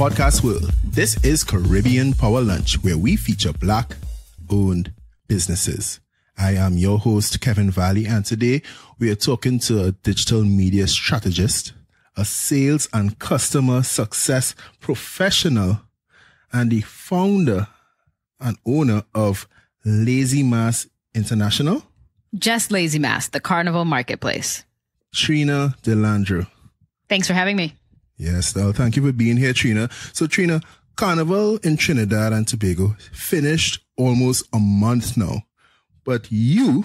podcast world. This is Caribbean Power Lunch, where we feature Black-owned businesses. I am your host, Kevin Valley, and today we are talking to a digital media strategist, a sales and customer success professional, and the founder and owner of Lazy Mass International. Just Lazy Mass, the Carnival marketplace. Trena De Landro. Thanks for having me. Yes, well, thank you for being here, Trena. So, Trena, Carnival in Trinidad and Tobago finished almost a month now, but you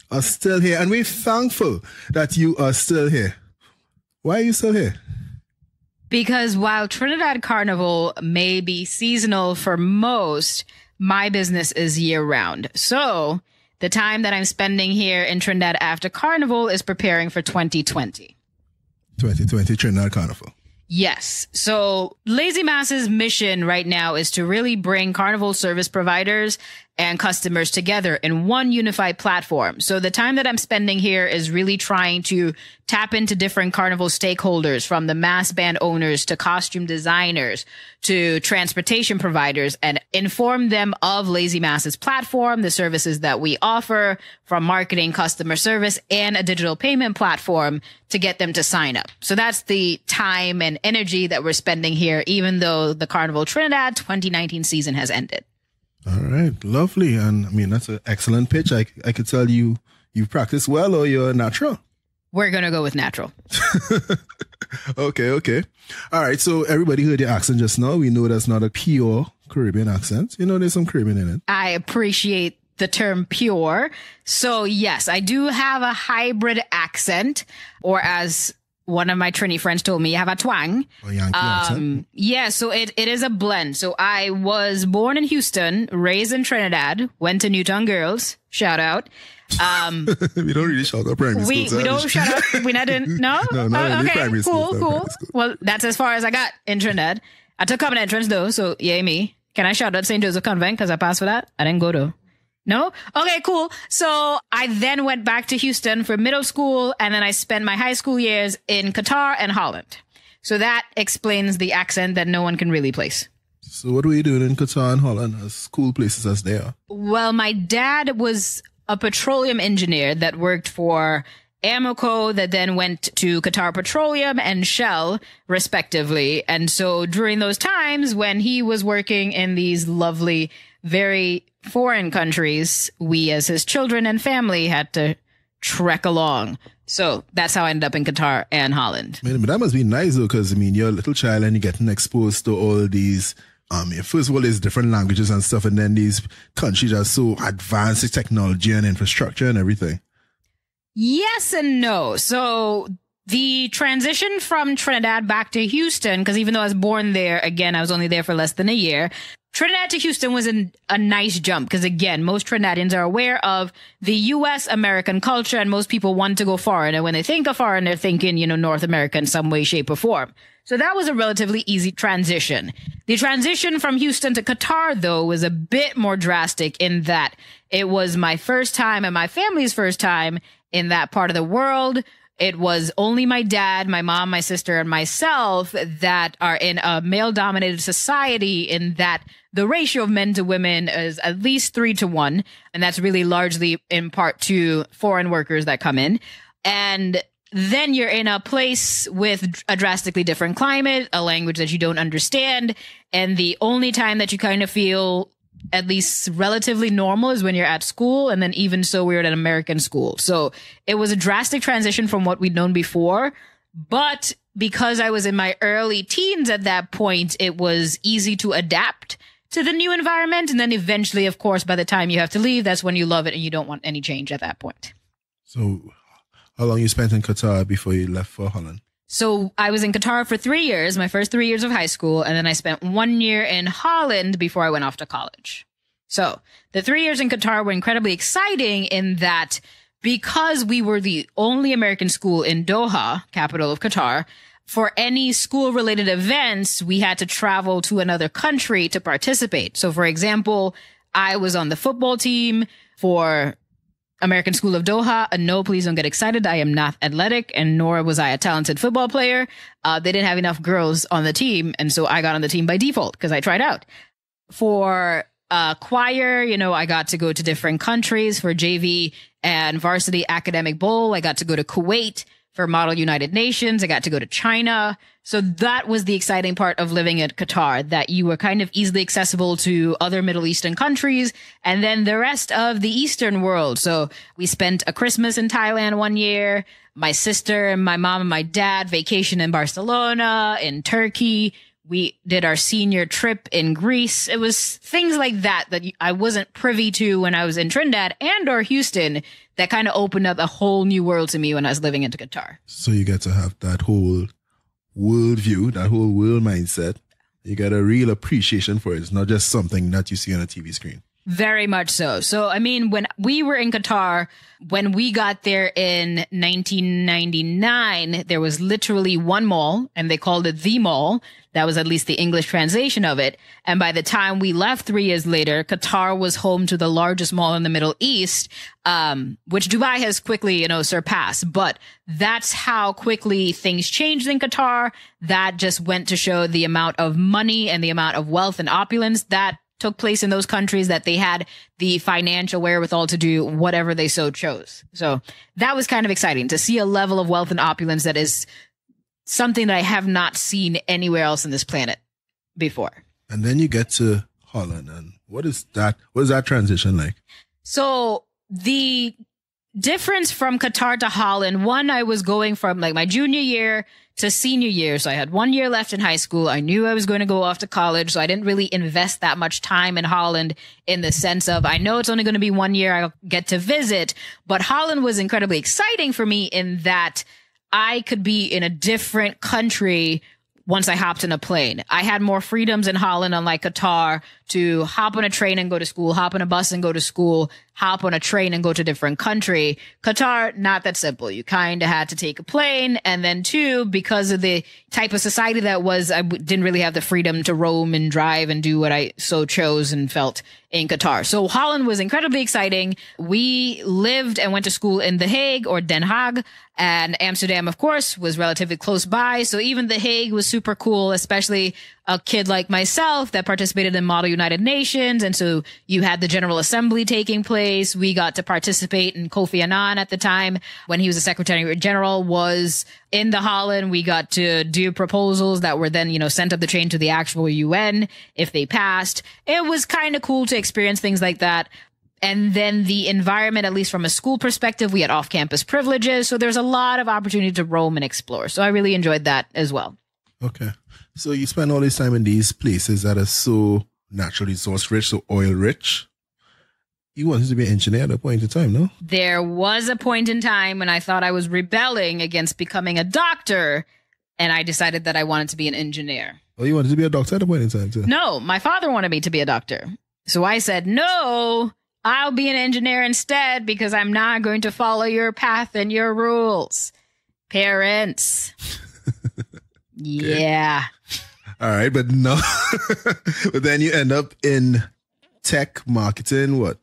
are still here, and we're thankful that you are still here. Why are you still here? Because while Trinidad Carnival may be seasonal for most, my business is year-round. So the time that I'm spending here in Trinidad after Carnival is preparing for 2020. 2020 Trinidad Carnival. Yes. So Lazy Mass's mission right now is to really bring Carnival service providers and customers together in one unified platform. So the time that I'm spending here is really trying to tap into different Carnival stakeholders, from the mass band owners to costume designers to transportation providers, and inform them of Lazy Mass's platform, the services that we offer, from marketing, customer service, and a digital payment platform to get them to sign up. So that's the time and energy that we're spending here, even though the Carnival Trinidad 2019 season has ended. All right, lovely. And I mean, that's an excellent pitch. I could tell you practice well, or you're natural. We're going to go with natural. Okay. All right. So everybody heard your accent just now. We know that's not a pure Caribbean accent. You know, there's some Caribbean in it. I appreciate the term pure. So yes, I do have a hybrid accent, or as one of my Trini friends told me, you have a twang. A Yankee accent? Yeah, so it is a blend. So I was born in Houston, raised in Trinidad, went to Newtown Girls. Shout out. We don't really shout out primary school. We don't shout out. We not doing, no? No, not really primary school. Cool. Well, that's as far as I got in Trinidad. I took common entrance though, so yay me. Can I shout out St. Joseph Convent because I passed for that? I didn't go though. No? Okay, cool. So I then went back to Houston for middle school, and then I spent my high school years in Qatar and Holland. So that explains the accent that no one can really place. So what were you doing in Qatar and Holland, as cool places as they are? Well, my dad was a petroleum engineer that worked for Amoco, that then went to Qatar Petroleum and Shell, respectively. And so during those times when he was working in these lovely, very foreign countries, we as his children and family had to trek along. So that's how I ended up in Qatar and Holland. Man, but that must be nice though, because I mean, you're a little child and you're getting exposed to all these, first of all, there's different languages and stuff, and then these countries are so advanced in technology and infrastructure and everything. Yes and no. So the transition from Trinidad back to Houston, because even though I was born there, again, I was only there for less than a year. Trinidad to Houston was a nice jump because, again, most Trinidadians are aware of the U.S. American culture, and most people want to go foreign. And when they think of foreign, they're thinking, North America in some way, shape, or form. So that was a relatively easy transition. The transition from Houston to Qatar, though, was a bit more drastic in that it was my first time and my family's first time in that part of the world. It was only my dad, my mom, my sister, and myself that are in a male-dominated society, in that the ratio of men to women is at least 3-1. And that's really largely in part to foreign workers that come in. And then you're in a place with a drastically different climate, a language that you don't understand. And the only time that you kind of feel at least relatively normal is when you're at school. And then even so, we were at an American school. So it was a drastic transition from what we'd known before. But because I was in my early teens at that point, it was easy to adapt to the new environment. And then eventually, of course, by the time you have to leave, that's when you love it and you don't want any change at that point. So how long you spent in Qatar before you left for Holland? So I was in Qatar for 3 years, my first 3 years of high school. And then I spent 1 year in Holland before I went off to college. So the 3 years in Qatar were incredibly exciting in that because we were the only American school in Doha, capital of Qatar, for any school-related events, we had to travel to another country to participate. So, for example, I was on the football team for American School of Doha. No, please don't get excited. I am not athletic, and nor was I a talented football player. They didn't have enough girls on the team, and so I got on the team by default because I tried out. For choir, I got to go to different countries. For JV and varsity academic bowl, I got to go to Kuwait. For Model United Nations, I got to go to China. So that was the exciting part of living at Qatar, that you were kind of easily accessible to other Middle Eastern countries and then the rest of the Eastern world. So we spent a Christmas in Thailand one year. My sister and my mom and my dad vacation in Barcelona, in Turkey. We did our senior trip in Greece. It was things like that I wasn't privy to when I was in Trinidad and or Houston that kind of opened up a whole new world to me when I was living in Qatar. So you get to have that whole world view, that whole world mindset. You get a real appreciation for it. It's not just something that you see on a TV screen. Very much so. So, I mean, when we were in Qatar, when we got there in 1999, there was literally one mall, and they called it the mall. That was at least the English translation of it. And by the time we left 3 years later, Qatar was home to the largest mall in the Middle East, which Dubai has quickly, surpassed. But that's how quickly things changed in Qatar. That just went to show the amount of money and the amount of wealth and opulence that took place in those countries, that they had the financial wherewithal to do whatever they so chose. So that was kind of exciting to see a level of wealth and opulence that is something that I have not seen anywhere else on this planet before. And then you get to Holland, and what is that transition like? So the difference from Qatar to Holland, one, I was going from like my junior year to senior year. So I had 1 year left in high school. I knew I was going to go off to college. So I didn't really invest that much time in Holland in the sense of, I know it's only going to be 1 year I'll get to visit, but Holland was incredibly exciting for me in that I could be in a different country once I hopped in a plane. I had more freedoms in Holland, unlike Qatar, to hop on a train and go to school, hop on a bus and go to school, hop on a train and go to a different country. Qatar, not that simple. You kind of had to take a plane. And then 2, because of the type of society that was, I didn't really have the freedom to roam and drive and do what I so chose and felt in Qatar. So Holland was incredibly exciting. We lived and went to school in The Hague or Den Haag, and Amsterdam, of course, was relatively close by. So even The Hague was super cool, especially a kid like myself that participated in Model United Nations. And so you had the General Assembly taking place. We got to participate in Kofi Annan at the time when he was the Secretary General was in the Holland. We got to do proposals that were then, sent up the chain to the actual UN if they passed. It was kind of cool to experience things like that. And then the environment, at least from a school perspective, we had off-campus privileges. So there's a lot of opportunity to roam and explore. So I really enjoyed that as well. Okay. So you spend all this time in these places that are so natural resource rich, so oil rich. You wanted to be an engineer at a point in time, no? There was a point in time when I thought I was rebelling against becoming a doctor, and I decided that I wanted to be an engineer. Oh, you wanted to be a doctor at a point in time, too? No, my father wanted me to be a doctor. So I said, no, I'll be an engineer instead because I'm not going to follow your path and your rules. Parents. Yeah. All right, but no. But then you end up in tech marketing, what?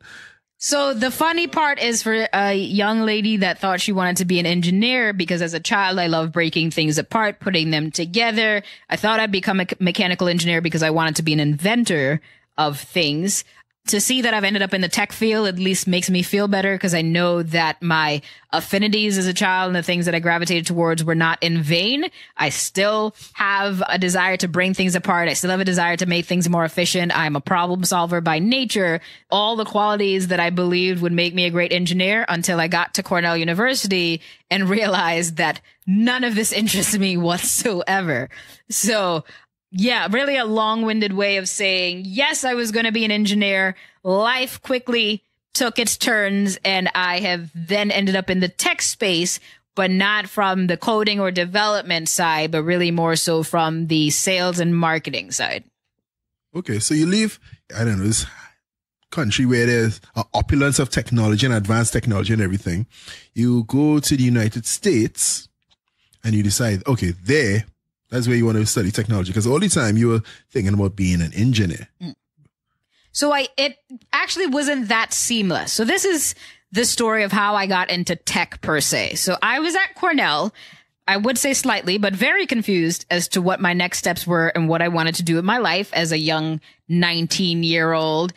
So the funny part is for a young lady that thought she wanted to be an engineer, because as a child, I loved breaking things apart, putting them together. I thought I'd become a mechanical engineer because I wanted to be an inventor of things. To see that I've ended up in the tech field at least makes me feel better, because I know that my affinities as a child and the things that I gravitated towards were not in vain. I still have a desire to bring things apart. I still have a desire to make things more efficient. I'm a problem solver by nature. All the qualities that I believed would make me a great engineer, until I got to Cornell University and realized that none of this interests me whatsoever. So yeah, really a long-winded way of saying, yes, I was going to be an engineer. Life quickly took its turns, and I have then ended up in the tech space, but not from the coding or development side, but really more so from the sales and marketing side. Okay, so you leave, I don't know, this country where there's an opulence of technology and advanced technology and everything. You go to the United States and you decide, okay, that's where you want to study technology, because all the time you were thinking about being an engineer. So it actually wasn't that seamless. So this is the story of how I got into tech per se. So I was at Cornell. I would say slightly, but very confused as to what my next steps were and what I wanted to do with my life as a young 19-year-old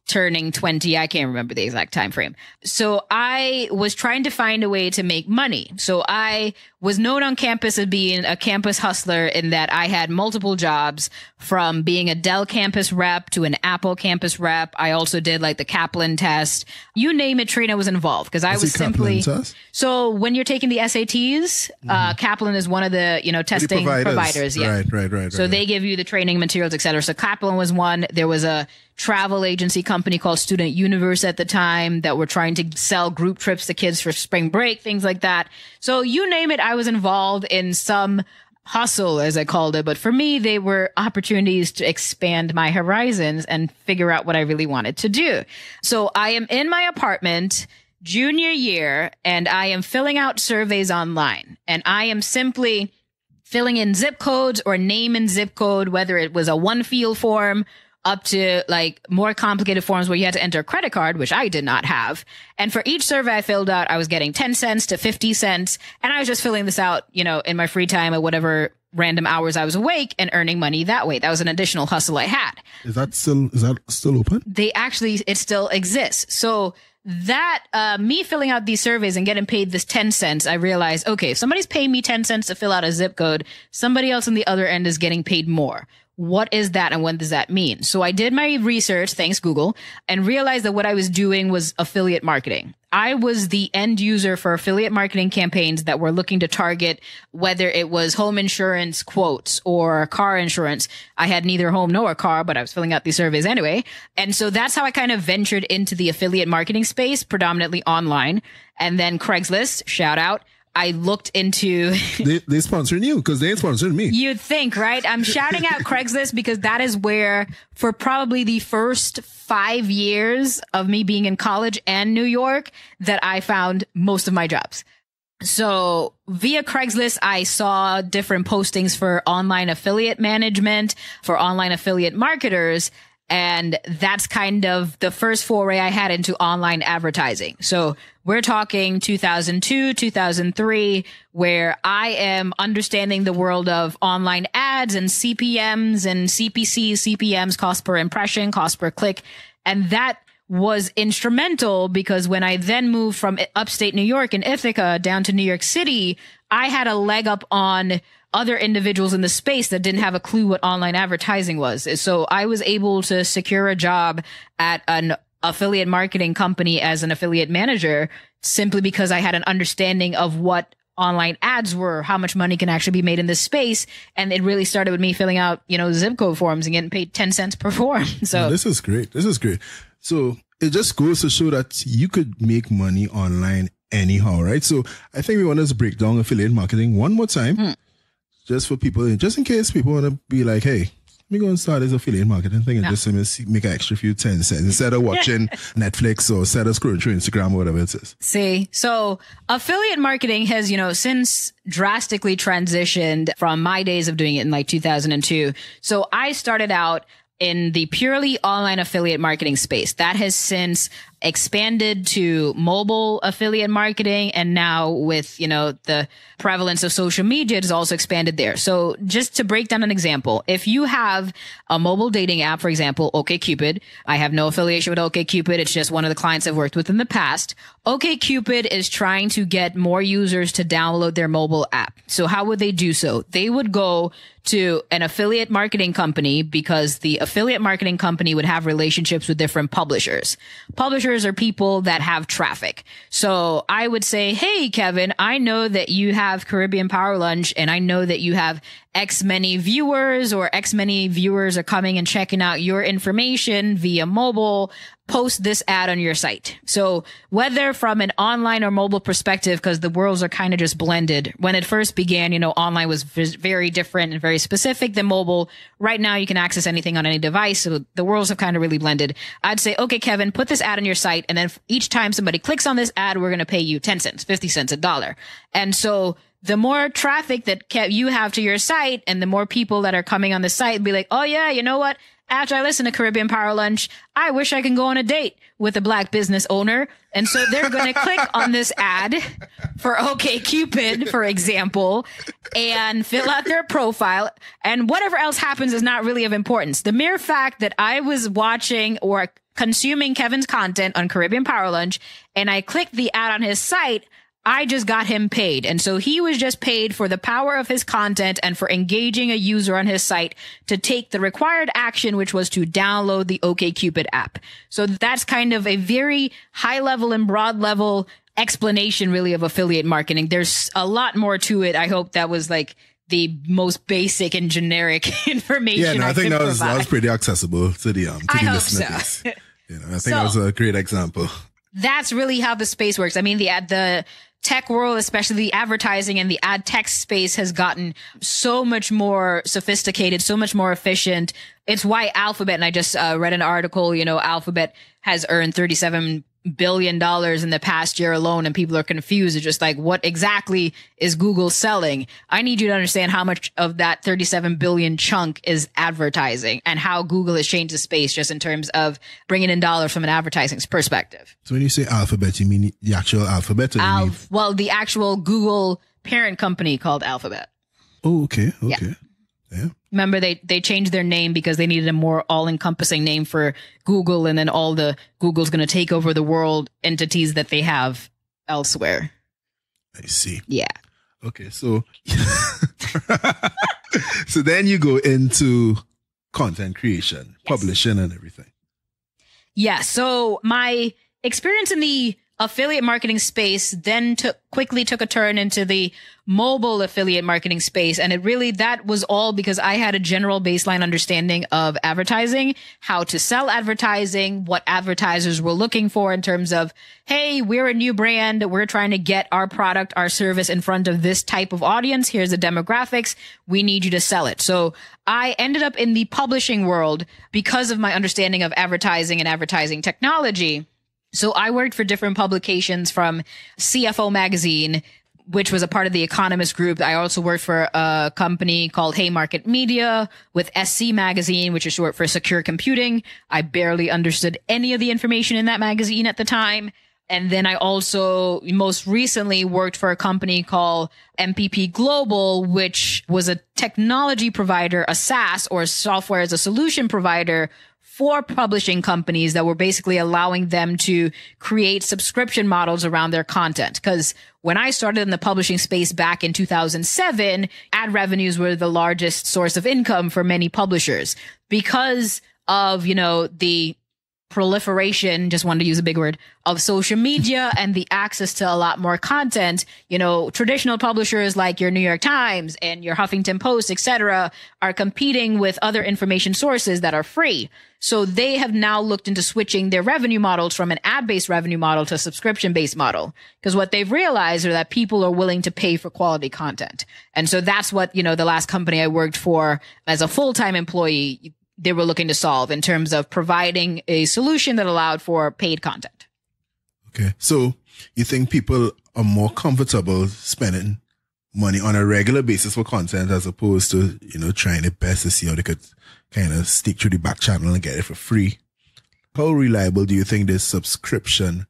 turning 20. I can't remember the exact time frame. So I was trying to find a way to make money. So I was known on campus as being a campus hustler in that I had multiple jobs, from being a Dell campus rep to an Apple campus rep. I also did like the Kaplan test. You name it, Trena was involved because I was simply. So when you're taking the SATs, Kaplan is one of the, testing providers. Yeah. Right. So they give you the training materials, et cetera. So Kaplan was one. There was a travel agency company called Student Universe at the time that were trying to sell group trips to kids for spring break, things like that. So you name it, I was involved in some hustle, as I called it. But for me, they were opportunities to expand my horizons and figure out what I really wanted to do. So I am in my apartment junior year, and I am filling out surveys online, and I am simply filling in zip codes or name and zip code, whether it was a one field form up to like more complicated forms where you had to enter a credit card, which I did not have. And for each survey I filled out, I was getting 10 cents to 50 cents. And I was just filling this out, in my free time at whatever random hours I was awake and earning money that way. That was an additional hustle I had. Is that still open? It still exists. So that, me filling out these surveys and getting paid this 10 cents, I realized, okay, if somebody's paying me 10 cents to fill out a zip code, somebody else on the other end is getting paid more. What is that and what does that mean? So I did my research, thanks Google, and realized that what I was doing was affiliate marketing. I was the end user for affiliate marketing campaigns that were looking to target whether it was home insurance quotes or car insurance. I had neither home nor a car, but I was filling out these surveys anyway. And so that's how I kind of ventured into the affiliate marketing space, predominantly online. And then Craigslist, shout out. I looked into they sponsored you because they sponsored me. You'd think, right? I'm shouting out Craigslist because that is where, for probably the first 5 years of me being in college and New York, that I found most of my jobs. So via Craigslist, I saw different postings for online affiliate management, for online affiliate marketers. And that's kind of the first foray I had into online advertising. So we're talking 2002, 2003, where I am understanding the world of online ads and CPMs and CPCs, CPMs, cost per impression, cost per click. And that was instrumental because when I then moved from upstate New York in Ithaca down to New York City, I had a leg up on other individuals in the space that didn't have a clue what online advertising was. So I was able to secure a job at an affiliate marketing company as an affiliate manager simply because I had an understanding of what online ads were, how much money can actually be made in this space. And it really started with me filling out, zip code forms and getting paid 10 cents per form. So this is great. So it just goes to show that you could make money online anyhow, right? So I think we want to break down affiliate marketing one more time. Just for people, just in case people want to be like, hey, let me go and start this affiliate marketing thing and just make an extra few 10 cents instead of watching Netflix or instead of scrolling through Instagram or whatever it is. See, so affiliate marketing has, since drastically transitioned from my days of doing it in like 2002. So I started out in the purely online affiliate marketing space. That has since expanded to mobile affiliate marketing. And now with, the prevalence of social media, it has also expanded there. So just to break down an example, if you have a mobile dating app, for example, OkCupid, I have no affiliation with OkCupid. It's just one of the clients I've worked with in the past. OkCupid is trying to get more users to download their mobile app. So how would they do so? They would go to an affiliate marketing company because the affiliate marketing company would have relationships with different publishers. Publishers are people that have traffic. So I would say, hey, Kevin, I know that you have Caribbean Power Lunch and I know that you have X many viewers or X many viewers are coming and checking out your information via mobile. Post this ad on your site. So whether from an online or mobile perspective, because the worlds are kind of just blended. When it first began, online was very different and very specific than mobile. Right now, you can access anything on any device. So the worlds have kind of really blended. I'd say, okay, Kevin, put this ad on your site. And then each time somebody clicks on this ad, we're going to pay you 10 cents, 50 cents, $1. And so the more traffic that you have to your site and the more people that are coming on the site be like, oh yeah, you know what? after I listen to Caribbean Power Lunch, I wish I can go on a date with a Black business owner. And so they're going to click on this ad for OkCupid, for example, and fill out their profile. And whatever else happens is not really of importance. The mere fact that I was watching or consuming Kevin's content on Caribbean Power Lunch and I clicked the ad on his site, I just got him paid. And so he was just paid for the power of his content and for engaging a user on his site to take the required action, which was to download the OkCupid app. So that's kind of a very high level and broad level explanation really of affiliate marketing. There's a lot more to it. I hope that was like the most basic and generic information. Yeah, no, I think that was pretty accessible to the listeners. So. I think that was a great example. That's really how the space works. I mean, the tech world, especially the advertising and the ad tech space, has gotten so much more sophisticated, so much more efficient. It's why Alphabet, and I just read an article, Alphabet has earned $37 billion in the past year alone, and people are confused. It's just like, what exactly is Google selling? I need you to understand how much of that 37 billion chunk is advertising and how Google has changed the space just in terms of bringing in dollars from an advertising perspective. So when you say Alphabet, you mean the actual Alphabet? Well, the actual Google parent company called Alphabet. Oh, okay. Yeah. Yeah. Remember, they changed their name because they needed a more all-encompassing name for Google, and then Google's going to take over the world entities that they have elsewhere. I see. Yeah. Okay, so so then you go into content creation, publishing, and everything. Yeah. So my experience in the affiliate marketing space then quickly took a turn into the mobile affiliate marketing space. And that was all because I had a general baseline understanding of advertising, how to sell advertising, what advertisers were looking for in terms of, hey, we're a new brand. We're trying to get our product, our service in front of this type of audience. Here's the demographics. We need you to sell it. So I ended up in the publishing world because of my understanding of advertising and advertising technology. So I worked for different publications from CFO Magazine, which was a part of the Economist Group. I also worked for a company called Haymarket Media with SC Magazine, which is short for Secure Computing. I barely understood any of the information in that magazine at the time. And then I also most recently worked for a company called MPP Global, which was a technology provider, a SaaS or software as a solution provider for publishing companies that were basically allowing them to create subscription models around their content. Because when I started in the publishing space back in 2007, ad revenues were the largest source of income for many publishers because of, the proliferation, just wanted to use a big word, of social media and the access to a lot more content. Traditional publishers like your New York Times and your Huffington Post, etc., are competing with other information sources that are free. So they have now looked into switching their revenue models from an ad-based revenue model to a subscription-based model. Because what they've realized are that people are willing to pay for quality content. And so that's what, the last company I worked for as a full-time employee, they were looking to solve in terms of providing a solution that allowed for paid content. Okay. So you think people are more comfortable spending money on a regular basis for content as opposed to, trying their best to see how they could kind of stick through the back channel and get it for free? How reliable do you think this subscription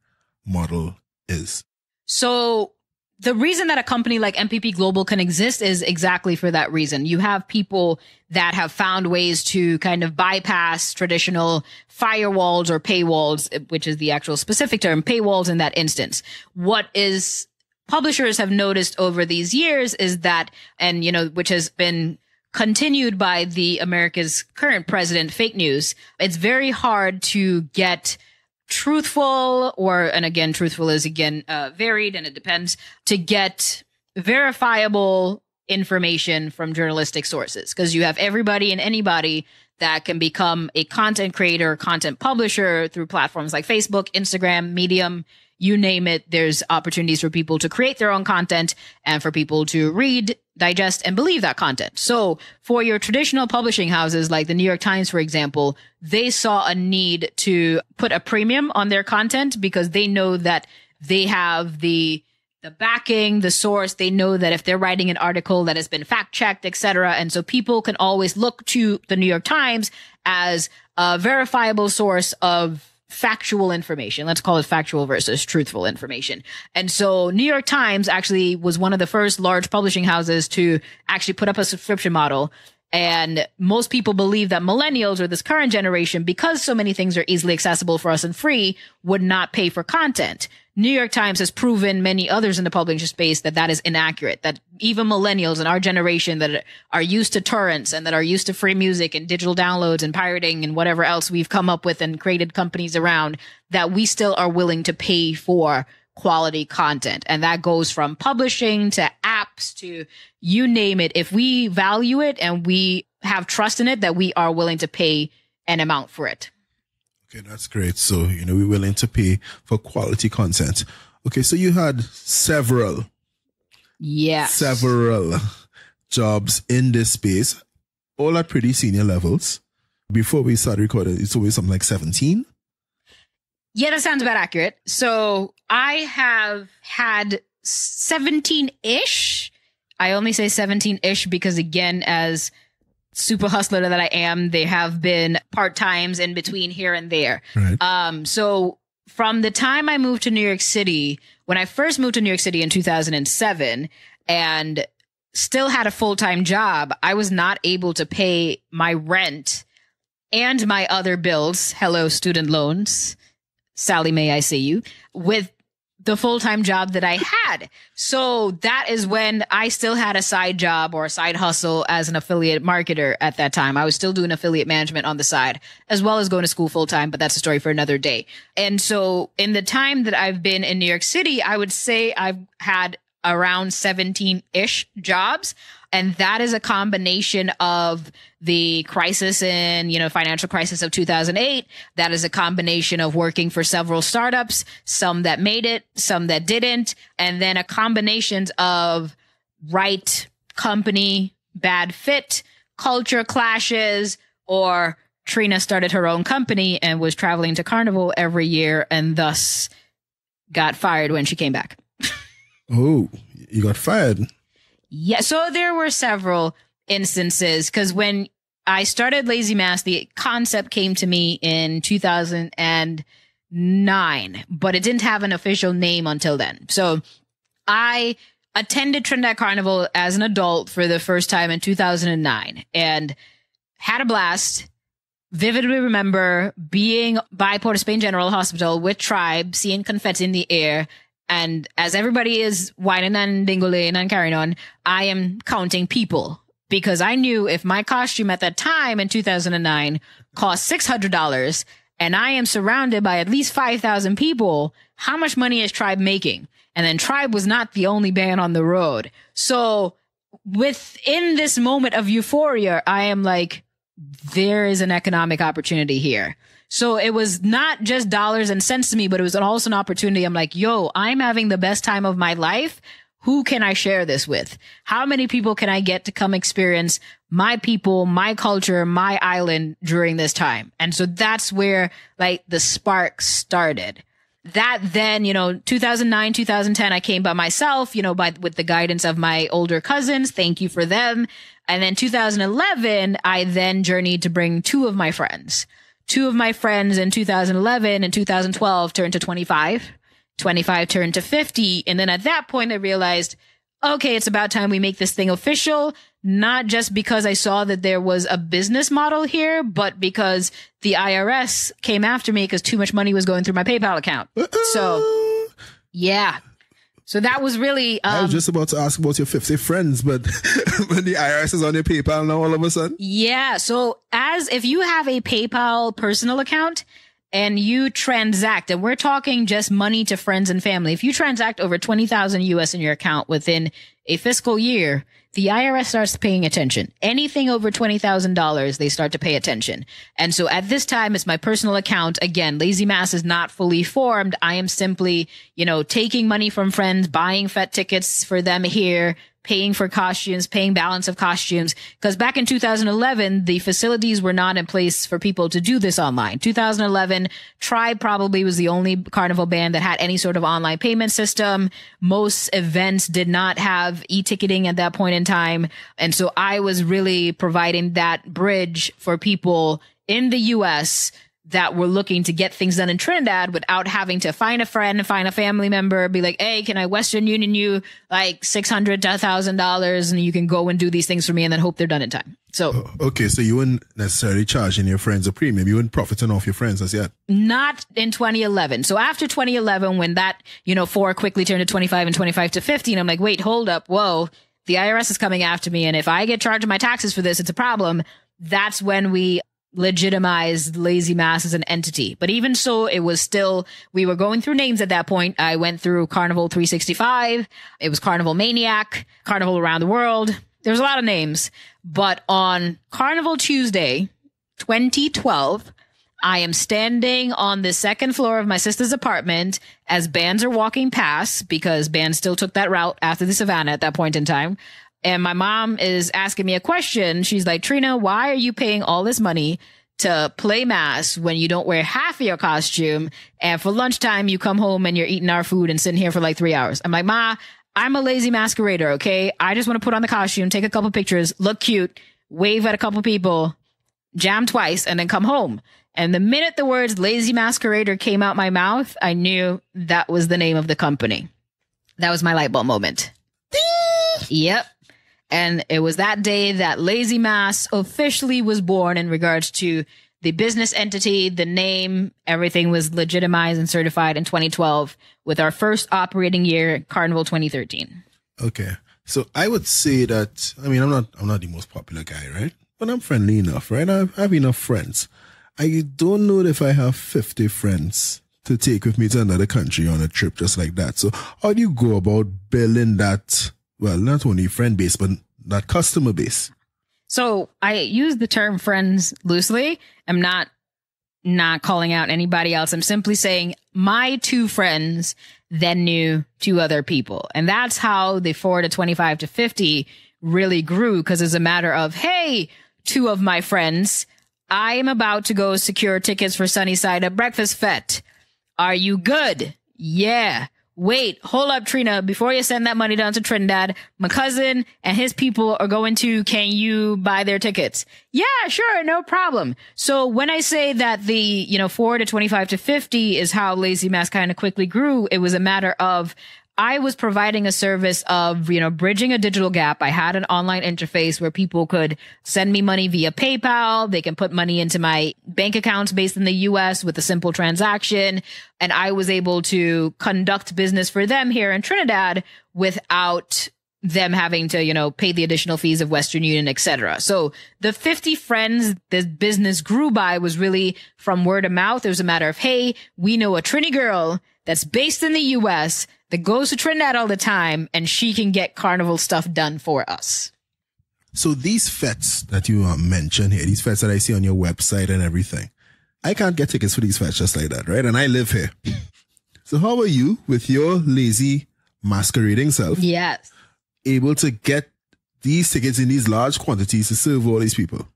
model is? So the reason that a company like MPP Global can exist is exactly for that reason. You have people that have found ways to kind of bypass traditional firewalls or paywalls, which is the actual specific term, paywalls in that instance. What is publishers have noticed over these years is that, and, which has been continued by the America's current president, fake news, it's very hard to get truthful and again, truthful is varied and it depends, to get verifiable information from journalistic sources, because you have everybody and anybody that can become a content creator, content publisher through platforms like Facebook, Instagram, Medium, you name it. There's opportunities for people to create their own content and for people to read, digest, and believe that content. So for your traditional publishing houses like the New York Times, for example, they saw a need to put a premium on their content because they know that they have the the backing, the source. They know that if they're writing an article that has been fact checked, etc. And so people can always look to the New York Times as a verifiable source of factual information. Let's call it factual versus truthful information. And so New York Times actually was one of the first large publishing houses to actually put up a subscription model. And most people believe that millennials or this current generation, because so many things are easily accessible for us and free, would not pay for content. New York Times has proven many others in the publishing space that that is inaccurate, that even millennials in our generation that are used to torrents and that are used to free music and digital downloads and pirating and whatever else we've come up with and created companies around, that we still are willing to pay for quality content. And that goes from publishing to apps to you name it. If we value it and we have trust in it, that we are willing to pay an amount for it. Okay, that's great. So, we're willing to pay for quality content. Okay, so you had several jobs in this space, all at pretty senior levels. Before we started recording, it's always something like 17. Yeah, that sounds about accurate. So I have had 17-ish. I only say 17-ish because, again, as super hustler that I am, they have been part-times in between here and there. Right. So from the time I moved to New York City, when I first moved to New York City in 2007 and still had a full-time job, I was not able to pay my rent and my other bills. Hello, student loans. Sally, may I see you, with the full-time job that I had. So that is when I still had a side job or a side hustle as an affiliate marketer at that time. I was still doing affiliate management on the side, as well as going to school full-time, but that's a story for another day. And so in the time that I've been in New York City, I would say I've had around 17-ish jobs. And that is a combination of the crisis in, financial crisis of 2008. That is a combination of working for several startups, some that made it, some that didn't. And then a combination of right company, bad fit, culture clashes, or Trina started her own company and was traveling to Carnival every year and thus got fired when she came back. Oh, you got fired. Yeah, so there were several instances because when I started Lazy Mass, the concept came to me in 2009, but it didn't have an official name until then. So I attended Trena De Carnival as an adult for the first time in 2009 and had a blast. Vividly remember being by Port of Spain General Hospital with Tribe, seeing confetti in the air. And as everybody is whining and dingling and carrying on, I am counting people because I knew if my costume at that time in 2009 cost $600 and I am surrounded by at least 5,000 people, how much money is Tribe making? And then Tribe was not the only band on the road. So within this moment of euphoria, I am like, there is an economic opportunity here. So it was not just dollars and cents to me, but it was also an opportunity. I'm like, yo, I'm having the best time of my life. Who can I share this with? How many people can I get to come experience my people, my culture, my island during this time? And so that's where the spark started. That then, 2009, 2010, I came by myself, with the guidance of my older cousins. Thank you for them. And then 2011, I then journeyed to bring two of my friends. Two of my friends in 2011 and 2012 turned to 25. 25 turned to 50. And then at that point, I realized, okay, it's about time we make this thing official, not just because I saw that there was a business model here, but because the IRS came after me because too much money was going through my PayPal account. So, yeah. So that was really... I was just about to ask about your 50 friends, but when the IRS is on your PayPal now all of a sudden? Yeah. So if you have a PayPal personal account and you transact, and we're talking just money to friends and family, if you transact over 20,000 US in your account within a fiscal year, the IRS starts paying attention. Anything over $20,000, they start to pay attention. And so at this time, it's my personal account. Again, Lazy Mass is not fully formed. I am simply, taking money from friends, buying FET tickets for them here, paying for costumes, paying balance of costumes. Because back in 2011, the facilities were not in place for people to do this online. 2011, Tribe probably was the only Carnival band that had any sort of online payment system. Most events did not have e-ticketing at that point in time. And so I was really providing that bridge for people in the US that were looking to get things done in Trinidad without having to find a friend, find a family member, be like, hey, can I Western Union you like $600 to $1,000 and you can go and do these things for me and then hope they're done in time. So, okay. So you weren't necessarily charging your friends a premium. You weren't profiting off your friends as yet. Not in 2011. So after 2011, when that, 4 quickly turned to 25 and 25 to 50, and I'm like, wait, hold up. Whoa, the IRS is coming after me. And if I get charged my taxes for this, it's a problem. That's when we legitimized Lazy Mass as an entity. But even so, it was still, we were going through names at that point. I went through Carnival 365. It was Carnival Maniac, Carnival Around the World. There was a lot of names. But on Carnival Tuesday, 2012, I am standing on the second floor of my sister's apartment as bands are walking past, because bands still took that route after the Savannah at that point in time. And my mom is asking me a question. She's like, Trina, why are you paying all this money to play mass when you don't wear half of your costume? And for lunchtime, you come home and you're eating our food and sitting here for like 3 hours. I'm like, Ma, I'm a lazy masquerader. Okay. I just want to put on the costume, take a couple pictures, look cute, wave at a couple people, jam twice, and then come home. And the minute the words lazy masquerader came out my mouth, I knew that was the name of the company. That was my light bulb moment. Ding! Yep. And it was that day that Lazy Mass officially was born in regards to the business entity, the name, everything was legitimized and certified in 2012 with our first operating year, Carnival 2013. Okay. So I would say that, I'm not the most popular guy, right? But I'm friendly enough, right? I have enough friends. I don't know if I have 50 friends to take with me to another country on a trip just like that. So how do you go about building that, well, not only friend base, but that customer base? So I use the term friends loosely. I'm not calling out anybody else. I'm simply saying my 2 friends then knew 2 other people. And that's how the 4 to 25 to 50 really grew, because it's a matter of, hey, 2 of my friends, I am about to go secure tickets for Sunnyside at Breakfast Fete. Are you good? Yeah. Wait, hold up, Trina. Before you send that money down to Trinidad, my cousin and his people are going to, can you buy their tickets? Yeah, sure. No problem. So when I say that the, 4 to 25 to 50 is how Lazy Mass kind of quickly grew, it was a matter of, I was providing a service of, bridging a digital gap. I had an online interface where people could send me money via PayPal. They can put money into my bank accounts based in the US with a simple transaction. And I was able to conduct business for them here in Trinidad without them having to, pay the additional fees of Western Union, etc. So the 50 friends this business grew by was really from word of mouth. It was a matter of, hey, we know a Trini girl that's based in the US that goes to Trinidad all the time, and she can get Carnival stuff done for us. So these fetes that you mentioned here, these fetes that I see on your website and everything, I can't get tickets for these fetes just like that, right? And I live here. So how are you, with your lazy masquerading self, yes, able to get these tickets in these large quantities to serve all these people?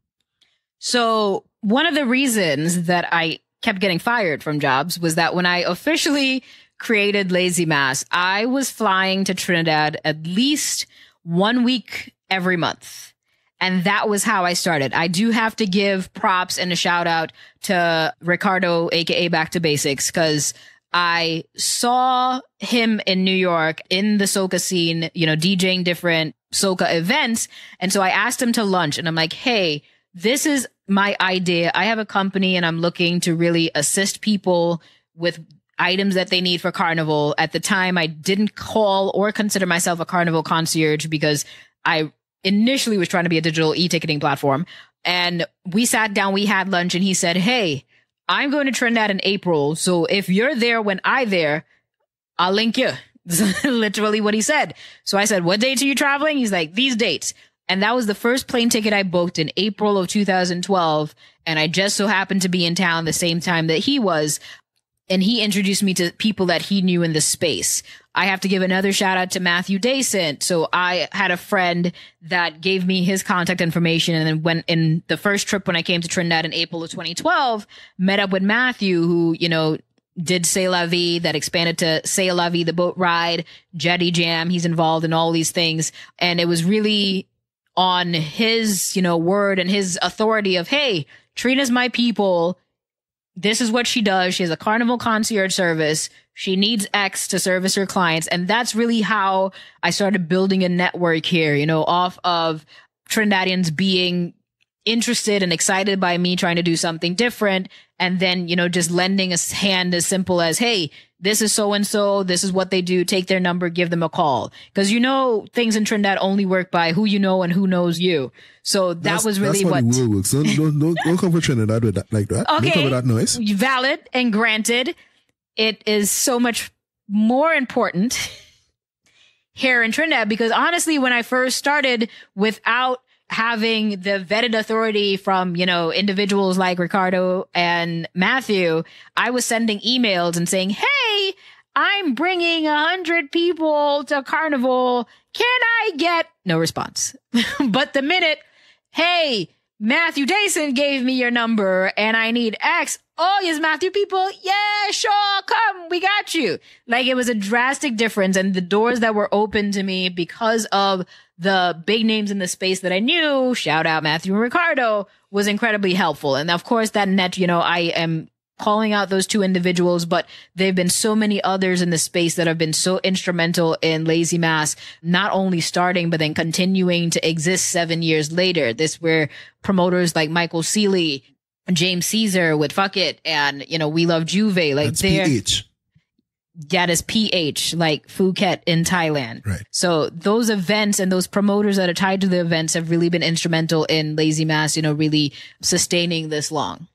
So one of the reasons that I kept getting fired from jobs was that when I officially created Lazy Mass, I was flying to Trinidad at least 1 week every month. And that was how I started. I do have to give props and a shout out to Ricardo, aka Back to Basics, because I saw him in New York in the soca scene, DJing different soca events. And so I asked him to lunch, and I'm like, hey, this is my idea. I have a company and I'm looking to really assist people with items that they need for Carnival. At the time, I didn't call or consider myself a Carnival concierge because I initially was trying to be a digital e-ticketing platform. And we sat down, we had lunch, and he said, hey, I'm going to Trinidad in April. So if you're there when I'm there, I'll link you. Literally what he said. So I said, what dates are you traveling? He's like, these dates. And that was the first plane ticket I booked in April of 2012. And I just so happened to be in town the same time that he was. And he introduced me to people that he knew in the space. I have to give another shout out to Matthew Dacent. So I had a friend that gave me his contact information. And then when in the first trip when I came to Trinidad in April of 2012, met up with Matthew, who, you know, did C'est La Vie, that expanded to C'est La Vie, the boat ride, Jetty Jam. He's involved in all these things. And it was really on his, you know, word and his authority of, hey, Trena's my people. This is what she does. She has a Carnival concierge service. She needs X to service her clients. And that's really how I started building a network here, you know, off of Trinidadians being interested and excited by me trying to do something different. And then, you know, just lending a hand as simple as, hey, this is so-and-so. This is what they do. Take their number, give them a call. Because, you know, things in Trinidad only work by who you know and who knows you. So that was really that's what the world works. Don't come for Trinidad with that, like that. Okay. Don't come with that noise. Valid and granted. It is so much more important here in Trinidad because honestly, when I first started without having the vetted authority from, you know, individuals like Ricardo and Matthew, I was sending emails and saying, hey, I'm bringing 100 people to Carnival. Can I get no response? But the minute, hey, Matthew Dacent gave me your number and I need X. Oh, yes, Matthew people. Yeah, sure. Come. We got you. Like it was a drastic difference. And the doors that were open to me because of the big names in the space that I knew, shout out Matthew and Ricardo, was incredibly helpful. And of course that net, you know, I am calling out those two individuals, but there've been so many others in the space that have been so instrumental in Lazy Mass, not only starting, but then continuing to exist 7 years later. This where promoters like Michael Seeley, James Caesar with Fuck It, and, you know, We Love Juve, like That's they're PH. That is PH, like Phuket in Thailand. Right. So those events and those promoters that are tied to the events have really been instrumental in Lazy Mass, you know, really sustaining this long.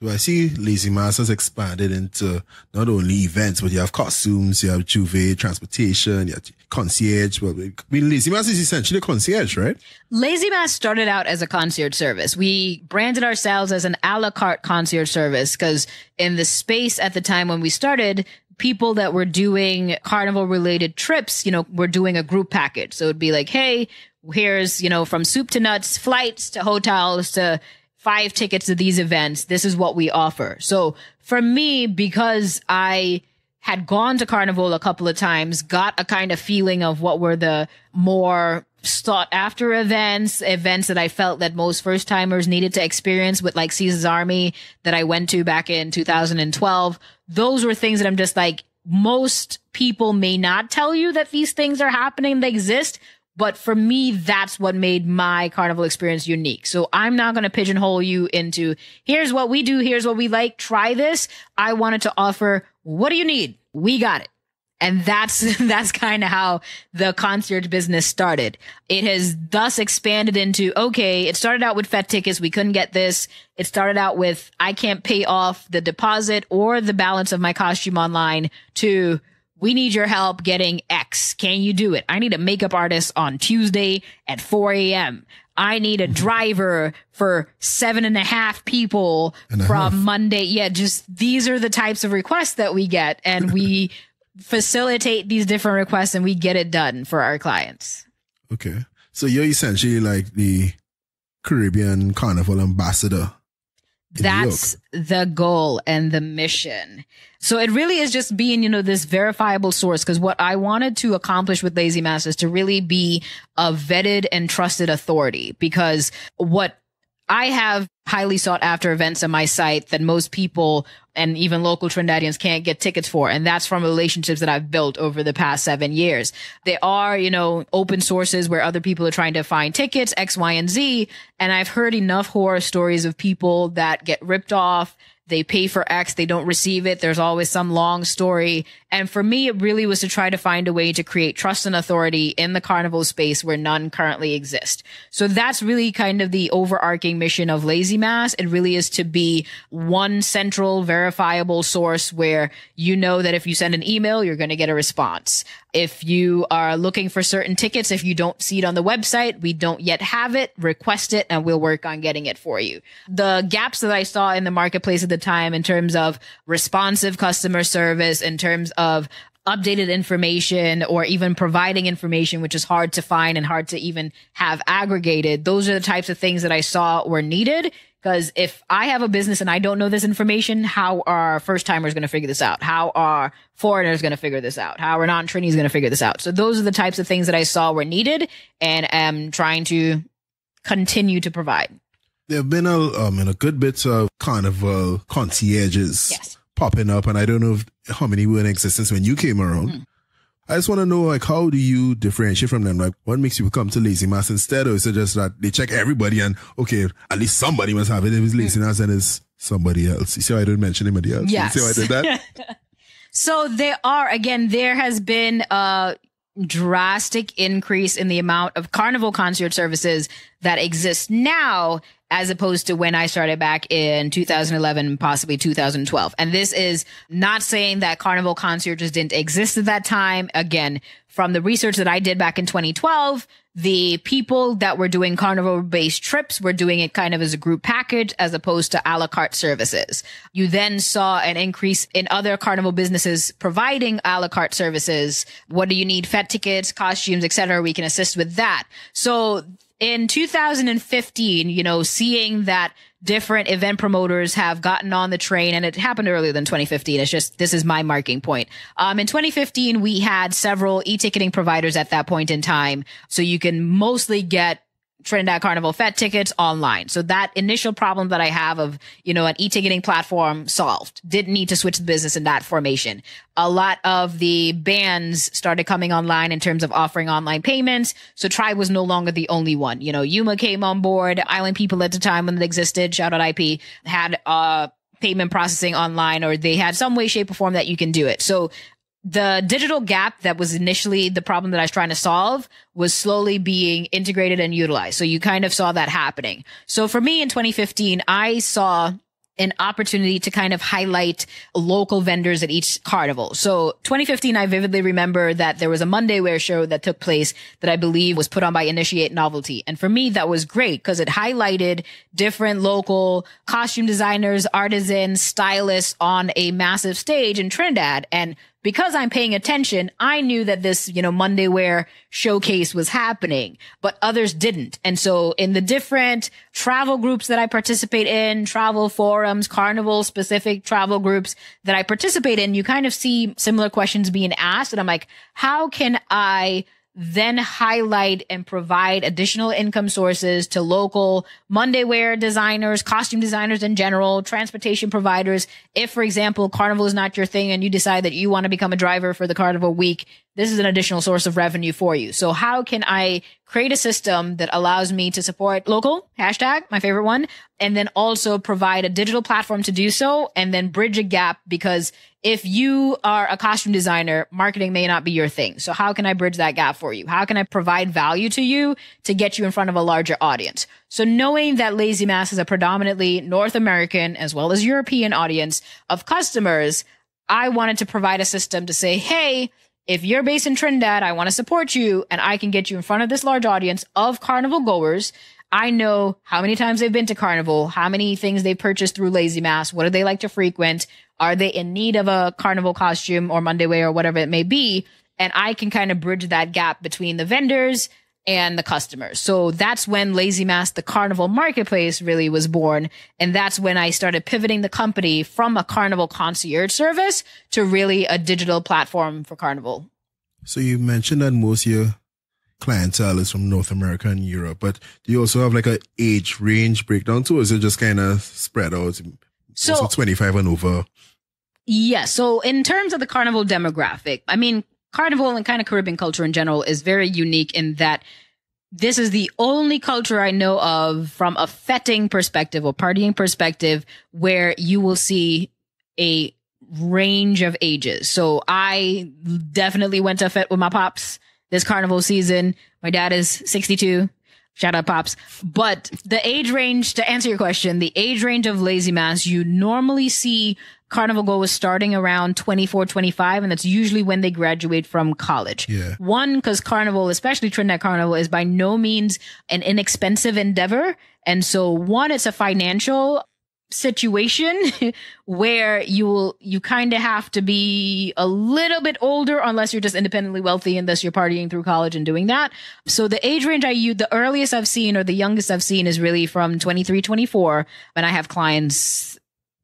So I see Lazy Mass has expanded into not only events, but you have costumes, you have Juve, transportation, you have concierge. Well, I mean, Lazy Mass is essentially a concierge, right? Lazy Mass started out as a concierge service. We branded ourselves as an a la carte concierge service because in the space at the time when we started, people that were doing Carnival related trips, you know, were doing a group package. So it'd be like, hey, here's, you know, from soup to nuts, flights to hotels to 5 tickets to these events. This is what we offer. So for me, because I had gone to Carnival a couple of times, got a kind of feeling of what were the more sought after events that I felt that most first timers needed to experience with like Caesar's Army that I went to back in 2012. Those were things that I'm just like, most people may not tell you that these things are happening, they exist. But for me, that's what made my Carnival experience unique. So I'm not going to pigeonhole you into here's what we do. Here's what we like. Try this. I wanted to offer, what do you need? We got it. And that's kind of how the concierge business started. It has thus expanded into, okay, it started out with Fed tickets. We couldn't get this. It started out with, I can't pay off the deposit or the balance of my costume online to, we need your help getting X. Can you do it? I need a makeup artist on Tuesday at 4 a.m. I need a driver for 7.5 people from Monday. Yeah, just these are the types of requests that we get. And we facilitate these different requests and we get it done for our clients. Okay. So you're essentially like the Caribbean Carnival ambassador. That's the goal and the mission. So it really is just being, you know, this verifiable source. Because what I wanted to accomplish with Lazy Mass is to really be a vetted and trusted authority. Because what I have highly sought after events on my site that most people and even local Trinidadians can't get tickets for. And that's from relationships that I've built over the past 7 years. There are, you know, open sources where other people are trying to find tickets, X, Y, and Z. And I've heard enough horror stories of people that get ripped off, they pay for X, they don't receive it. There's always some long story. And for me, it really was to try to find a way to create trust and authority in the carnival space where none currently exist. So that's really kind of the overarching mission of Lazy Mass. It really is to be one central verifiable source where you know that if you send an email, you're going to get a response. If you are looking for certain tickets, if you don't see it on the website, we don't yet have it, request it, and we'll work on getting it for you. The gaps that I saw in the marketplace at the time in terms of responsive customer service, in terms of updated information, or even providing information, which is hard to find and hard to even have aggregated, those are the types of things that I saw were needed. Because if I have a business and I don't know this information, how are first timers going to figure this out? How are foreigners going to figure this out? How are non-trainees going to figure this out? So those are the types of things that I saw were needed and am trying to continue to provide. There have been a good bits of carnival concierges popping up, and I don't know how many were in existence when you came around. I just want to know, like, how do you differentiate from them? Like, what makes people come to Lazy Mass instead? Or is it just that they check everybody and, okay, at least somebody must have it. If it's Lazy Mass, then it's somebody else. You see how I didn't mention anybody else? Yes. You see how I did that? So there has been a drastic increase in the amount of carnival concierge services that exist now, as opposed to when I started back in 2011, possibly 2012. And this is not saying that carnival concierges didn't exist at that time. Again, from the research that I did back in 2012, the people that were doing carnival-based trips were doing it kind of as a group package as opposed to a la carte services. You then saw an increase in other carnival businesses providing a la carte services. What do you need? Fete tickets, costumes, etc. We can assist with that. So in 2015, seeing that different event promoters have gotten on the train, and it happened earlier than 2015. It's just, this is my marking point. In 2015, we had several e-ticketing providers at that point in time. So you can mostly get Trinidad Carnival Fete tickets online. So that initial problem that I have of, an e-ticketing platform solved. Didn't need to switch the business in that formation. A lot of the bands started coming online in terms of offering online payments. So Tribe was no longer the only one. Yuma came on board. Island People at the time when it existed, shout out IP, had payment processing online, or they had some way, shape, or form that you can do it. So the digital gap that was initially the problem that I was trying to solve was slowly being integrated and utilized. So you kind of saw that happening. So for me in 2015, I saw an opportunity to kind of highlight local vendors at each carnival. So 2015, I vividly remember that there was a Monday Wear show that took place that I believe was put on by Initiate Novelty. And for me, that was great because it highlighted different local costume designers, artisans, stylists on a massive stage in Trinidad. And because I'm paying attention, I knew that this, Monday Wear showcase was happening, but others didn't. And so in the different travel groups that I participate in, travel forums, carnival specific travel groups that I participate in, you kind of see similar questions being asked. And I'm like, how can I then highlight and provide additional income sources to local Monday Wear designers, costume designers in general, transportation providers? If, for example, Carnival is not your thing and you decide that you want to become a driver for the Carnival week, this is an additional source of revenue for you. So how can I create a system that allows me to support local, hashtag, my favorite one, and then also provide a digital platform to do so, and then bridge a gap? Because if you are a costume designer, marketing may not be your thing. So how can I bridge that gap for you? How can I provide value to you to get you in front of a larger audience? So knowing that Lazy Mass is a predominantly North American as well as European audience of customers, I wanted to provide a system to say, hey, if you're based in Trinidad, I want to support you and I can get you in front of this large audience of carnival goers. I know how many times they've been to Carnival, how many things they've purchased through Lazy Mass, what do they like to frequent? Are they in need of a carnival costume or Monday Wear or whatever it may be? And I can kind of bridge that gap between the vendors and the customers. So that's when Lazy Mass, the carnival marketplace, really was born. And that's when I started pivoting the company from a carnival concierge service to really a digital platform for carnival. So you mentioned that most of your clientele is from North America and Europe, but do you also have like an age range breakdown too? Or is it just kind of spread out? So also 25 and over? Yeah. So in terms of the carnival demographic, I mean, Carnival and kind of Caribbean culture in general is very unique in that this is the only culture I know of from a fetting perspective or partying perspective where you will see a range of ages. So I definitely went to a fete with my pops this carnival season. My dad is 62. Shout out pops. But the age range, to answer your question, the age range of lazy mass, you normally see carnival goers starting around 24, 25, and that's usually when they graduate from college. Yeah. One, because carnival, especially Trinidad Carnival, is by no means an inexpensive endeavor. And so one, it's a financial situation where you kind of have to be a little bit older unless you're just independently wealthy and thus you're partying through college and doing that. So the age range I use, the earliest I've seen or the youngest I've seen is really from 23, 24. And I have clients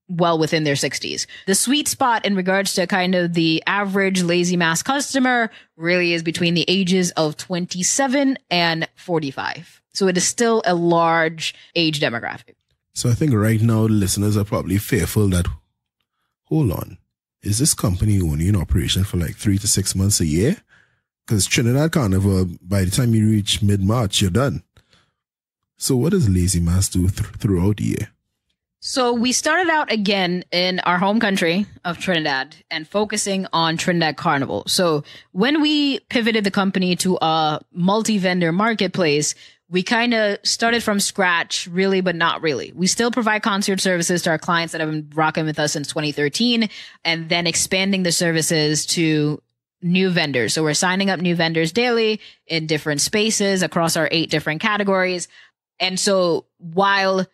well within their 60s. The sweet spot in regards to kind of the average lazy mass customer really is between the ages of 27 and 45. So it is still a large age demographic. So I think right now the listeners are probably fearful that, hold on, is this company only in operation for like 3 to 6 months a year? Because Trinidad Carnival, by the time you reach mid-March, you're done. So what does lazy mass do throughout the year? So we started out again in our home country of Trinidad and focusing on Trinidad Carnival. So when we pivoted the company to a multi-vendor marketplace, we kind of started from scratch, really, but not really. We still provide concierge services to our clients that have been rocking with us since 2013, and then expanding the services to new vendors. So we're signing up new vendors daily in different spaces across our 8 different categories. And so while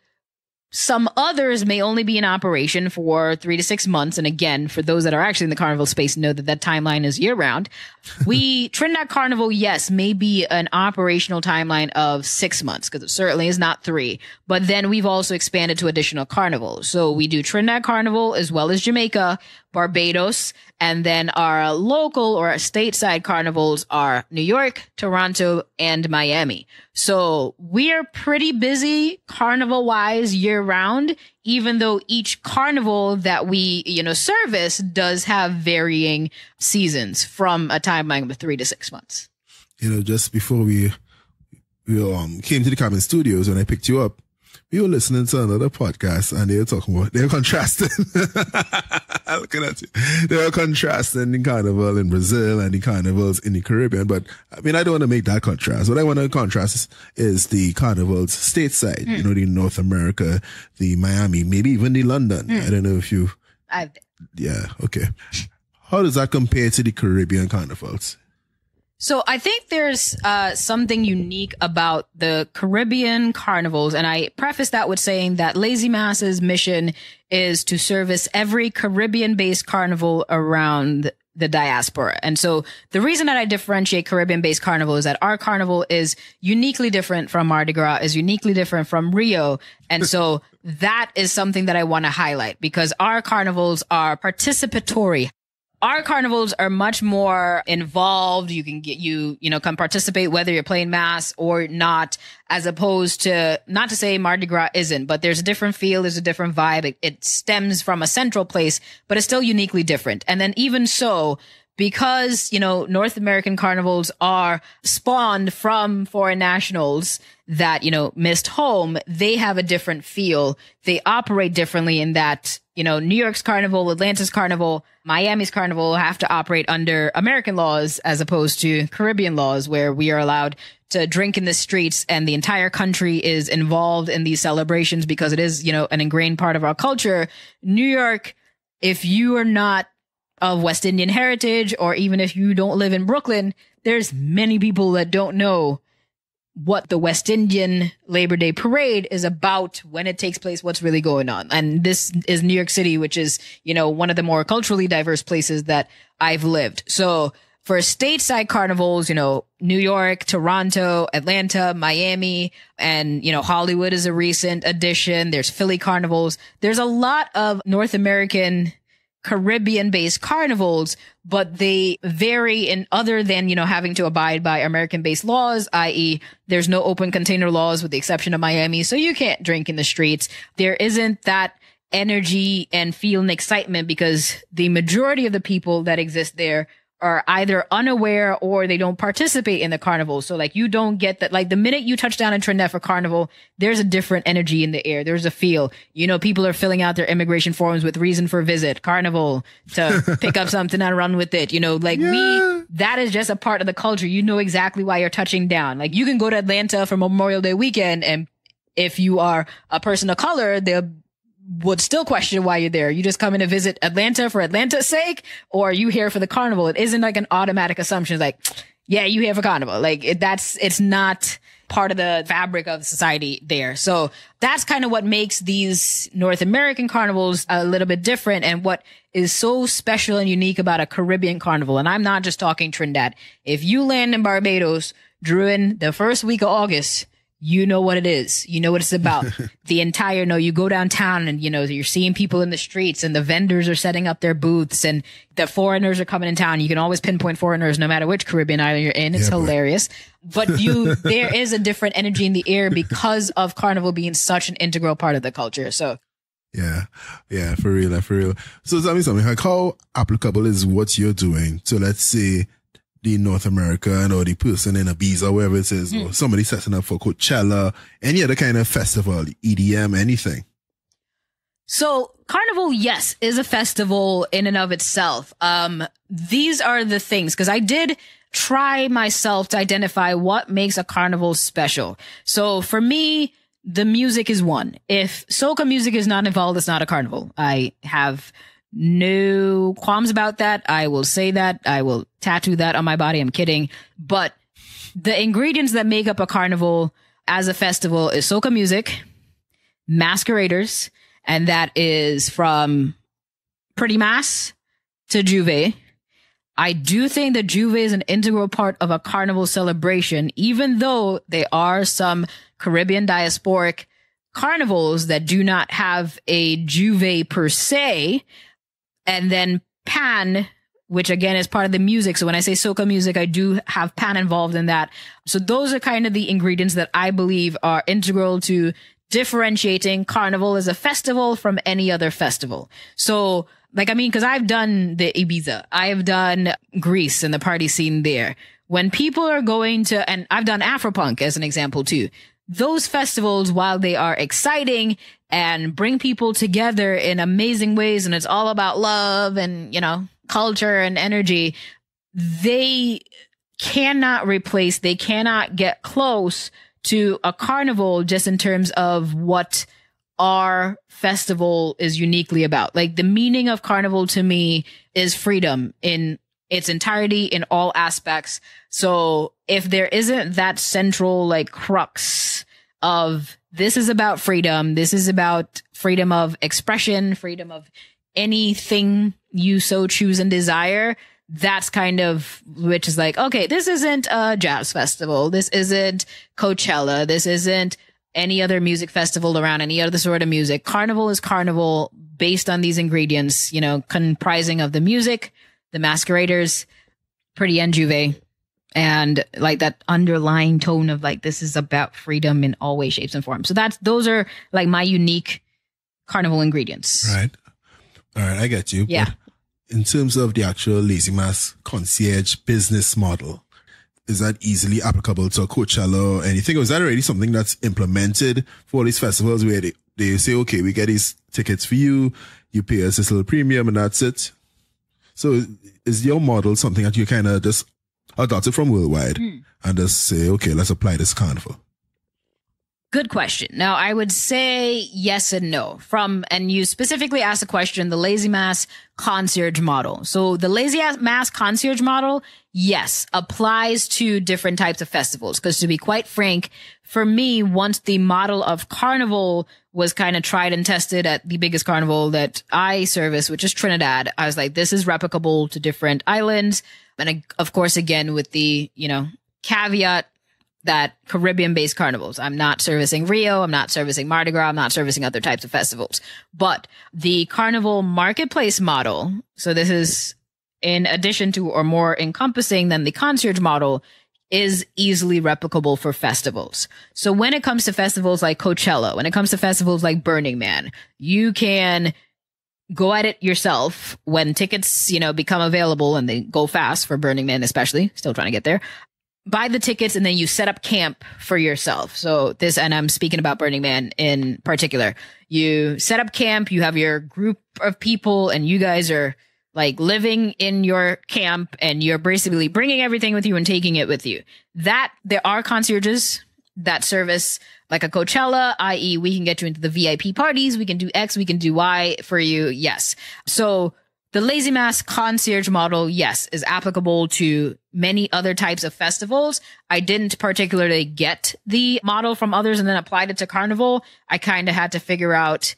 some others may only be in operation for 3 to 6 months. And again, for those that are actually in the carnival space, know that timeline is year round. Trinidad Carnival, yes, may be an operational timeline of 6 months because it certainly is not 3. But then we've also expanded to additional carnivals. So we do Trinidad Carnival as well as Jamaica, Barbados, and then our local or our stateside carnivals are New York, Toronto, and Miami. So we are pretty busy carnival wise year round, even though each carnival that we, service does have varying seasons from a timeline of 3 to 6 months. Just before we came to the Cabin Studios, when I picked you up, we were listening to another podcast and they were contrasting. Looking at you. They were contrasting the carnival in Brazil and the carnivals in the Caribbean. But I don't want to make that contrast. What I want to contrast is the carnivals stateside, the North America, the Miami, maybe even the London. I don't know if yeah. Okay. How does that compare to the Caribbean carnivals? So I think there's something unique about the Caribbean carnivals, and I preface that with saying that Lazy Mass's mission is to service every Caribbean-based carnival around the diaspora. And so the reason that I differentiate Caribbean-based carnival is that our carnival is uniquely different from Mardi Gras, is uniquely different from Rio. And so that is something that I want to highlight because our carnivals are participatory. Our carnivals are much more involved. You can come participate whether you're playing mass or not, as opposed to, not to say Mardi Gras isn't, but there's a different feel, there's a different vibe. It stems from a central place, but it's still uniquely different. And then even so, because, North American carnivals are spawned from foreign nationals that, missed home, they have a different feel. They operate differently in that, New York's carnival, Atlanta's carnival, Miami's carnival have to operate under American laws as opposed to Caribbean laws where we are allowed to drink in the streets and the entire country is involved in these celebrations because it is, an ingrained part of our culture. New York, if you are not of West Indian heritage, or even if you don't live in Brooklyn, there's many people that don't know what the West Indian Labor Day Parade is about, when it takes place, what's really going on. And this is New York City, which is, one of the more culturally diverse places that I've lived. So for stateside carnivals, New York, Toronto, Atlanta, Miami, and, Hollywood is a recent addition. There's Philly carnivals. There's a lot of North American Caribbean-based carnivals, but they vary in other than, having to abide by American-based laws, i.e. there's no open container laws with the exception of Miami, so you can't drink in the streets. There isn't that energy and feel and excitement because the majority of the people that exist there are either unaware or they don't participate in the carnival. So like you don't get that. Like the minute you touch down in Trinidad for Carnival, there's a different energy in the air. There's a feel. You know, people are filling out their immigration forms with reason for visit, Carnival, to pick up something and run with it. You know, like that is just a part of the culture. You know exactly why you're touching down. Like you can go to Atlanta for Memorial Day weekend, and if you are a person of color, they'll would still question why you're there. You just come in to visit Atlanta for Atlanta's sake, or are you here for the carnival? It isn't like an automatic assumption. It's like, yeah, you here for carnival. Like it's not part of the fabric of society there. So that's kind of what makes these North American carnivals a little bit different, and what is so special and unique about a Caribbean carnival. And I'm not just talking Trinidad. If you land in Barbados during the first week of August, you know what it is. You know what it's about. You go downtown and, you know, you're seeing people in the streets, and the vendors are setting up their booths, and the foreigners are coming in town. You can always pinpoint foreigners no matter which Caribbean island you're in. It's hilarious. But there is a different energy in the air because of Carnival being such an integral part of the culture. So. Yeah, for real. So tell me something, like how applicable is what you're doing to, let's say, the North American or the person in Ibiza, wherever it is, or somebody setting up for Coachella, any other kind of festival, EDM, anything? So Carnival, yes, is a festival in and of itself. These are the things, because I did try myself to identify what makes a carnival special. So for me, the music is one. If soca music is not involved, it's not a carnival. I have no qualms about that. I will say that. I will tattoo that on my body. I'm kidding. But the ingredients that make up a carnival as a festival is soca music, masqueraders, and that is from Pretty Mass to Juve. I do think that Juve is an integral part of a carnival celebration, even though there are some Caribbean diasporic carnivals that do not have a Juve per se. And then Pan, which again is part of the music. So when I say soca music, I do have Pan involved in that. So those are kind of the ingredients that I believe are integral to differentiating Carnival as a festival from any other festival. So because I've done the Ibiza, I've done Greece and the party scene there. When people are going to, and I've done Afropunk as an example too. Those festivals, while they are exciting and bring people together in amazing ways, and it's all about love and, you know, culture and energy, they cannot get close to a carnival just in terms of what our festival is uniquely about. Like the meaning of Carnival to me is freedom in its entirety in all aspects. So if there isn't that central like crux of this is about freedom, this is about freedom of expression, freedom of anything you so choose and desire, that's kind of, which is like, okay, this isn't a jazz festival. This isn't Coachella. This isn't any other music festival around any other sort of music. Carnival is Carnival based on these ingredients, you know, comprising of the music, the masqueraders, Pretty and Juve, and like that underlying tone of like, this is about freedom in all ways, shapes, and forms. So those are like my unique Carnival ingredients. Right. All right. I get you. Yeah. But in terms of the actual Lazy Mass concierge business model, is that easily applicable to Coachella or anything? Or is that already something that's implemented for these festivals where they say, okay, we get these tickets for you, you pay us this little premium and that's it? So is your model something that you kind of just adopted from worldwide and just say, okay, let's apply this carnival? Good question. Now, I would say yes and no. And you specifically asked the question, the Lazy Mass concierge model. So the Lazy Mass concierge model, yes, applies to different types of festivals. Because to be quite frank, for me, once the model of Carnival was kind of tried and tested at the biggest carnival that I service, which is Trinidad, I was like, this is replicable to different islands. And of course, again, with the, you know, caveat that Caribbean-based carnivals. I'm not servicing Rio. I'm not servicing Mardi Gras. I'm not servicing other types of festivals. But the carnival marketplace model, so this is in addition to or more encompassing than the concierge model, is easily replicable for festivals. So when it comes to festivals like Coachella, when it comes to festivals like Burning Man, you can go at it yourself when tickets, become available, and they go fast for Burning Man, especially. Still trying to get there. Buy the tickets, and then you set up camp for yourself. So and I'm speaking about Burning Man in particular. You set up camp, you have your group of people, and you guys are like living in your camp, and you're basically bringing everything with you and taking it with you. There are concierges that service like a Coachella, i.e. we can get you into the VIP parties. We can do X, we can do Y for you. Yes. So the Lazy Mass concierge model, yes, is applicable to many other types of festivals. I didn't particularly get the model from others and then applied it to Carnival. I kind of had to figure out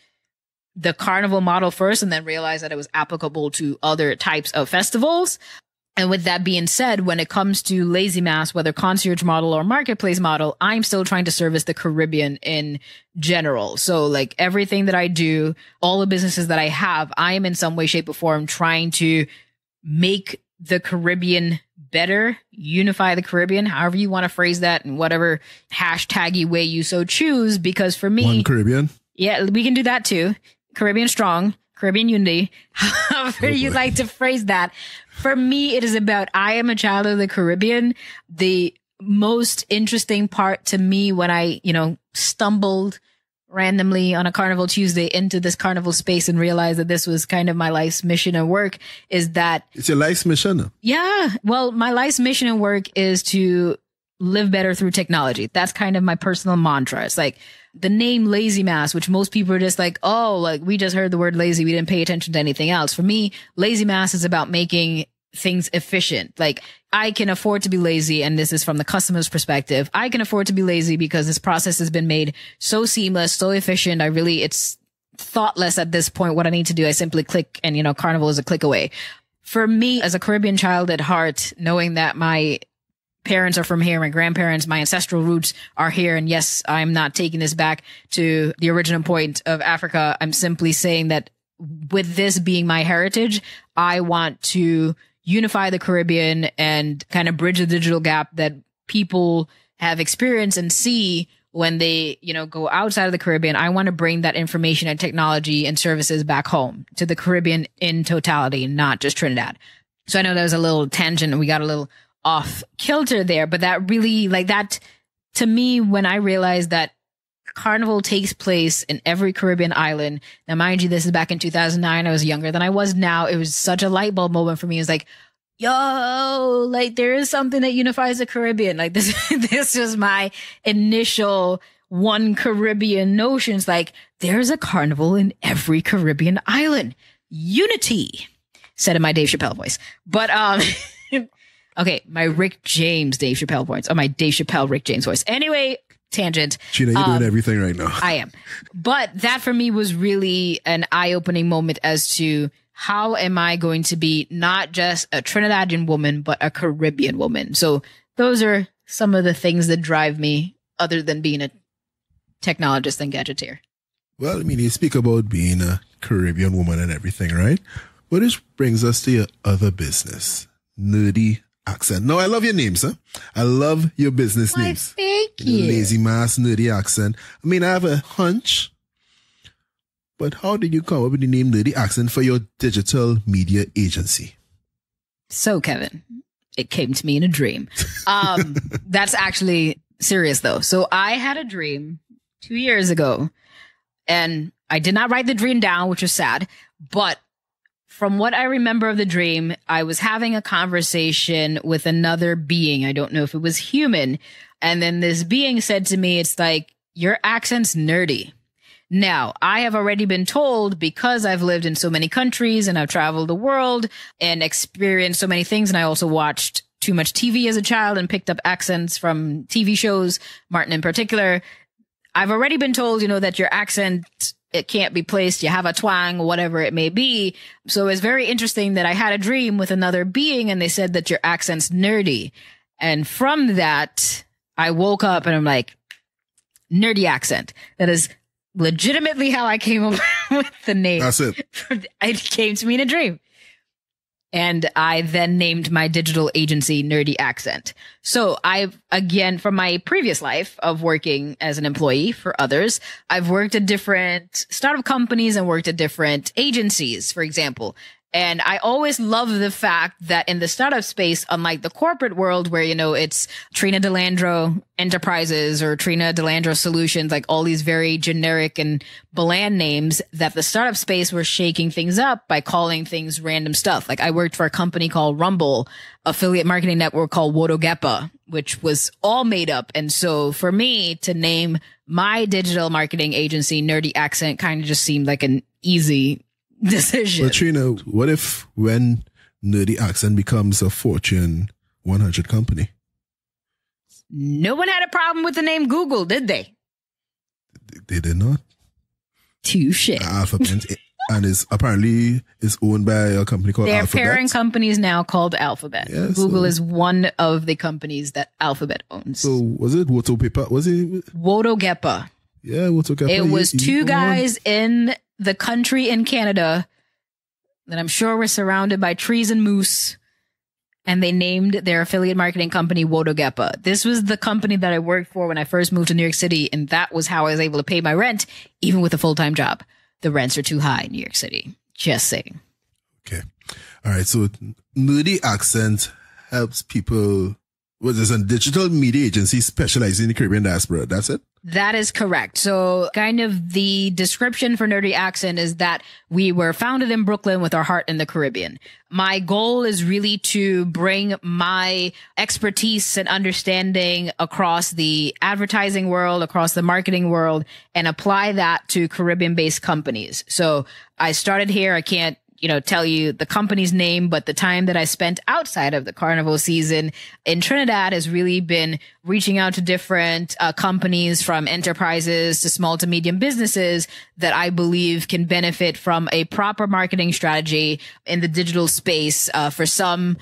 the Carnival model first and then realize that it was applicable to other types of festivals. And with that being said, when it comes to Lazy Mass, whether concierge model or marketplace model, I'm still trying to service the Caribbean in general. So like everything that I do, all the businesses that I have, I am in some way, shape, or form trying to make the Caribbean better, unify the Caribbean, however you want to phrase that, in whatever hashtaggy way you so choose. Because for me, One Caribbean. Yeah, we can do that too. Caribbean strong, Caribbean unity, however you like to phrase that. For me, it is about, I am a child of the Caribbean. The most interesting part to me when I, stumbled randomly on a Carnival Tuesday into this Carnival space and realized that this was kind of my life's mission and work is that. It's your life's mission? Yeah. Well, my life's mission and work is to live better through technology. That's kind of my personal mantra. It's like the name Lazy Mass, which most people are just like, oh, like we just heard the word lazy. We didn't pay attention to anything else. For me, Lazy Mass is about making things efficient. Like I can afford to be lazy. And this is from the customer's perspective. I can afford to be lazy because this process has been made so seamless, so efficient. It's thoughtless at this point. What I need to do, I simply click and, Carnival is a click away. For me, as a Caribbean child at heart, knowing that my parents are from here, my grandparents, my ancestral roots are here. And yes, I'm not taking this back to the original point of Africa. I'm simply saying that with this being my heritage, I want to unify the Caribbean and kind of bridge the digital gap that people have experienced and see when they, go outside of the Caribbean. I want to bring that information and technology and services back home to the Caribbean in totality, not just Trinidad. So I know that was a little tangent and we got a little off kilter there, but that really, like that to me, when I realized that Carnival takes place in every Caribbean island. Now, mind you, this is back in 2009. I was younger than I was now. It was such a light bulb moment for me. It's like, yo, like there is something that unifies the Caribbean. Like this was my initial one Caribbean notions. Like there's a carnival in every Caribbean island. Unity, said in my Dave Chappelle voice. But, okay, my Rick James Dave Chappelle voice, or my Dave Chappelle Rick James voice. Anyway, tangent. Sheena, you're doing everything right now. I am. But that for me was really an eye-opening moment as to how am I going to be not just a Trinidadian woman, but a Caribbean woman. So those are some of the things that drive me other than being a technologist and gadgeteer. Well, I mean, you speak about being a Caribbean woman and everything, right? But this brings us to your other business, Nerdy Accent. No, I love your names, huh? I love your business names. Thank you. Lazy Mass, Nerdy Accent. I mean, I have a hunch, but how did you come up with the name Nerdy Accent for your digital media agency? So, Kevin, it came to me in a dream. That's actually serious, though. So I had a dream 2 years ago, and I did not write the dream down, which was sad, but from what I remember of the dream, I was having a conversation with another being. I don't know if it was human. And then this being said to me, it's like, your accent's nerdy. Now, I have already been told, because I've lived in so many countries and I've traveled the world and experienced so many things. And I also watched too much TV as a child and picked up accents from TV shows, Martin in particular. I've already been told, that your accent, it can't be placed. You have a twang, whatever it may be. So it's very interesting that I had a dream with another being and they said that your accent's nerdy. And from that, I woke up and I'm like, nerdy accent. That is legitimately how I came up with the name. That's it. It came to me in a dream. And I then named my digital agency Nerdy Accent. So I've, again, from my previous life of working as an employee for others, I've worked at different startup companies and worked at different agencies, for example. And I always love the fact that in the startup space, unlike the corporate world where, it's Trena De Landro Enterprises or Trena De Landro Solutions, like all these very generic and bland names, that the startup space were shaking things up by calling things random stuff. Like I worked for a company called Rumble, affiliate marketing network called Wodogepa, which was all made up. And so for me to name my digital marketing agency Nerdy Accent kind of just seemed like an easy decision. But Trina, what if when Nerdy Accent becomes a Fortune 100 company? No one had a problem with the name Google, did they? They did not. Touche. Alphabet and is apparently owned by a company called Alphabet. Their parent company is now called Alphabet. Yeah, Google is one of the companies that Alphabet owns. So was it Wotogepa? Was it Wodogepa? Yeah, Wotogepa. It was two guys in the country in Canada that I'm sure were surrounded by trees and moose, and they named their affiliate marketing company Wodogepa. This was the company that I worked for when I first moved to New York City, and that was how I was able to pay my rent, even with a full-time job. The rents are too high in New York City. Just saying. Okay. All right. So Nerdy Accent helps people. There's a digital media agency specializing in the Caribbean diaspora. That's it? That is correct. So kind of the description for Nerdy Accent is that we were founded in Brooklyn with our heart in the Caribbean. My goal is really to bring my expertise and understanding across the advertising world, across the marketing world, and apply that to Caribbean-based companies. So I started here. I can't tell you the company's name, but the time that I spent outside of the Carnival season in Trinidad has really been reaching out to different companies, from enterprises to small to medium businesses that I believe can benefit from a proper marketing strategy in the digital space. For some,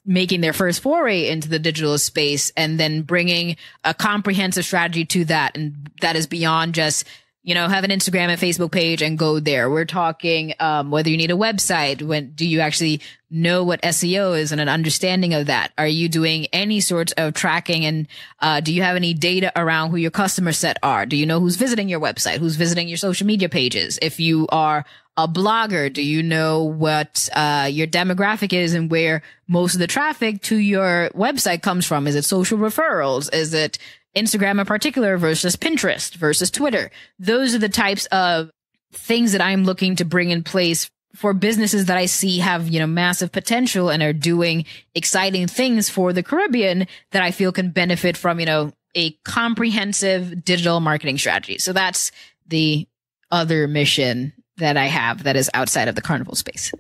making their first foray into the digital space and then bringing a comprehensive strategy to that. And that is beyond just have an Instagram and Facebook page and go there. We're talking whether you need a website. Do you actually know what SEO is and an understanding of that? Are you doing any sort of tracking? And do you have any data around who your customer set are? Do you know who's visiting your website? Who's visiting your social media pages? If you are a blogger, do you know what your demographic is and where most of the traffic to your website comes from? Is it social referrals? Is it Instagram in particular versus Pinterest versus Twitter? Those are the types of things that I'm looking to bring in place for businesses that I see have, massive potential and are doing exciting things for the Caribbean that I feel can benefit from, a comprehensive digital marketing strategy. So that's the other mission that I have that is outside of the Carnival space.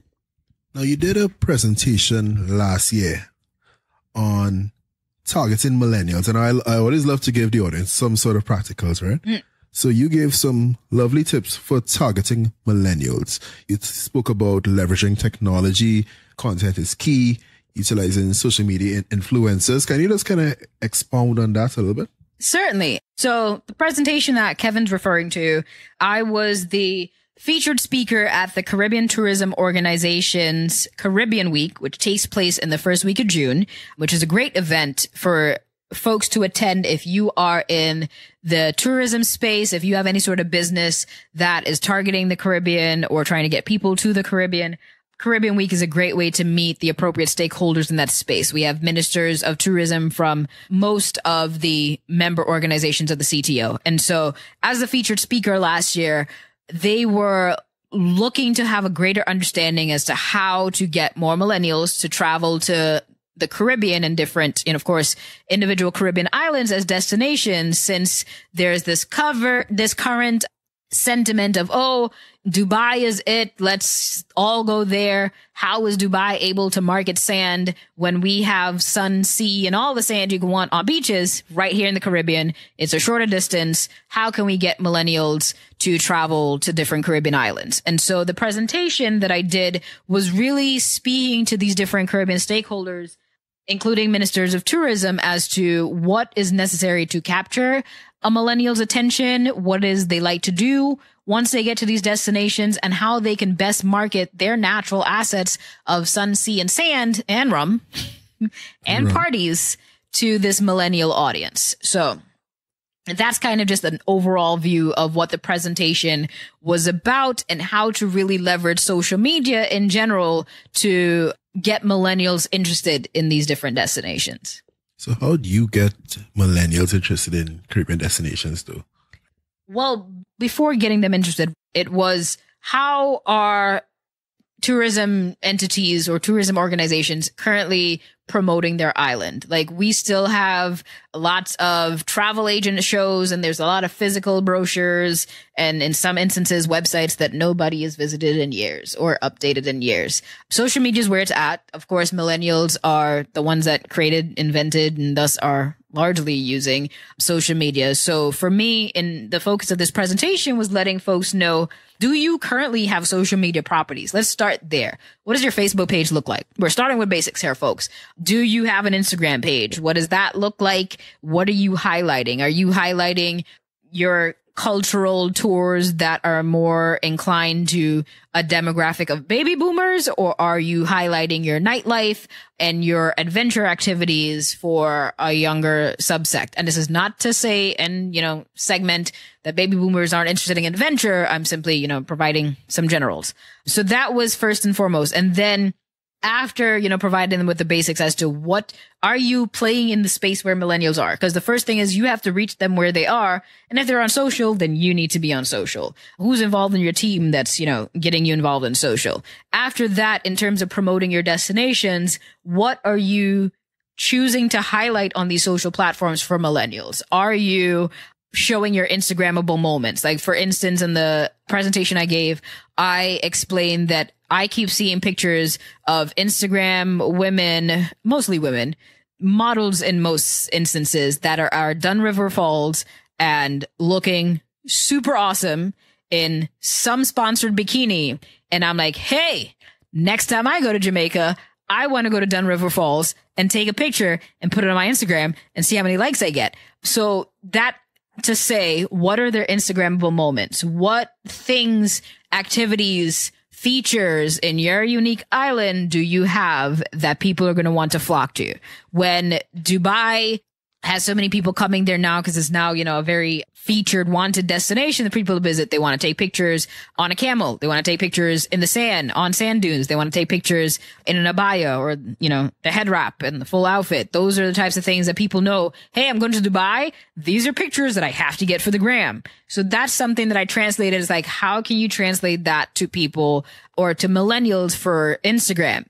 Now, you did a presentation last year on targeting millennials, and I always love to give the audience some sort of practicals, right? So you gave some lovely tips for targeting millennials. You spoke about leveraging technology, content is key, utilizing social media influencers. Can you just kind of expound on that a little bit? Certainly. So the presentation that Kevin's referring to, I was the featured speaker at the Caribbean Tourism Organization's Caribbean Week, which takes place in the first week of June, which is a great event for folks to attend if you are in the tourism space, if you have any sort of business that is targeting the Caribbean or trying to get people to the Caribbean. Caribbean Week is a great way to meet the appropriate stakeholders in that space. We have ministers of tourism from most of the member organizations of the CTO. And so as the featured speaker last year, they were looking to have a greater understanding as to how to get more millennials to travel to the Caribbean and different, of course, individual Caribbean islands as destinations, since there's this current sentiment of, oh, Dubai is it. Let's all go there. How is Dubai able to market sand when we have sun, sea, and all the sand you can want on beaches right here in the Caribbean? It's a shorter distance. How can we get millennials to travel to different Caribbean islands? And so the presentation that I did was really speaking to these different Caribbean stakeholders including ministers of tourism, as to what is necessary to capture a millennial's attention, what is they like to do once they get to these destinations, and how they can best market their natural assets of sun, sea, and sand, and rum, and parties to this millennial audience. So that's kind of just an overall view of what the presentation was about and how to really leverage social media in general to get millennials interested in these different destinations. So how do you get millennials interested in Caribbean destinations, though? Well, before getting them interested, it was how are tourism entities or tourism organizations currently promoting their island. Like, we still have lots of travel agent shows, and there's a lot of physical brochures, and in some instances, websites that nobody has visited in years or updated in years. Social media is where it's at. Of course, millennials are the ones that created, invented, and thus are largely using social media. So for me, in the focus of this presentation was letting folks know, do you currently have social media properties? Let's start there. What does your Facebook page look like? We're starting with basics here, folks. Do you have an Instagram page? What does that look like? What are you highlighting? Are you highlighting your cultural tours that are more inclined to a demographic of baby boomers, or are you highlighting your nightlife and your adventure activities for a younger subsect? And this is not to say and, segment that baby boomers aren't interested in adventure. I'm simply, providing some generals. So that was first and foremost. And then after, providing them with the basics as to what are you playing in the space where millennials are? Because the first thing is you have to reach them where they are. And if they're on social, then you need to be on social. Who's involved in your team that's, getting you involved in social? After that, in terms of promoting your destinations, what are you choosing to highlight on these social platforms for millennials? Are you showing your Instagrammable moments? Like, for instance, in the presentation I gave, I explained that I keep seeing pictures of Instagram women, mostly women, models in most instances, that are Dun River Falls and looking super awesome in some sponsored bikini. And I'm like, hey, next time I go to Jamaica, I want to go to Dun River Falls and take a picture and put it on my Instagram and see how many likes I get. So that to say, what are their Instagrammable moments? What things, activities, features in your unique island do you have that people are going to want to flock to? When Dubai has so many people coming there now, because it's now, a very featured, wanted destination that people visit. They want to take pictures on a camel. They want to take pictures in the sand, on sand dunes. They want to take pictures in an abaya or, the head wrap and the full outfit. Those are the types of things that people know. Hey, I'm going to Dubai. These are pictures that I have to get for the gram. So that's something that I translated as like, how can you translate that to people or to millennials for Instagram?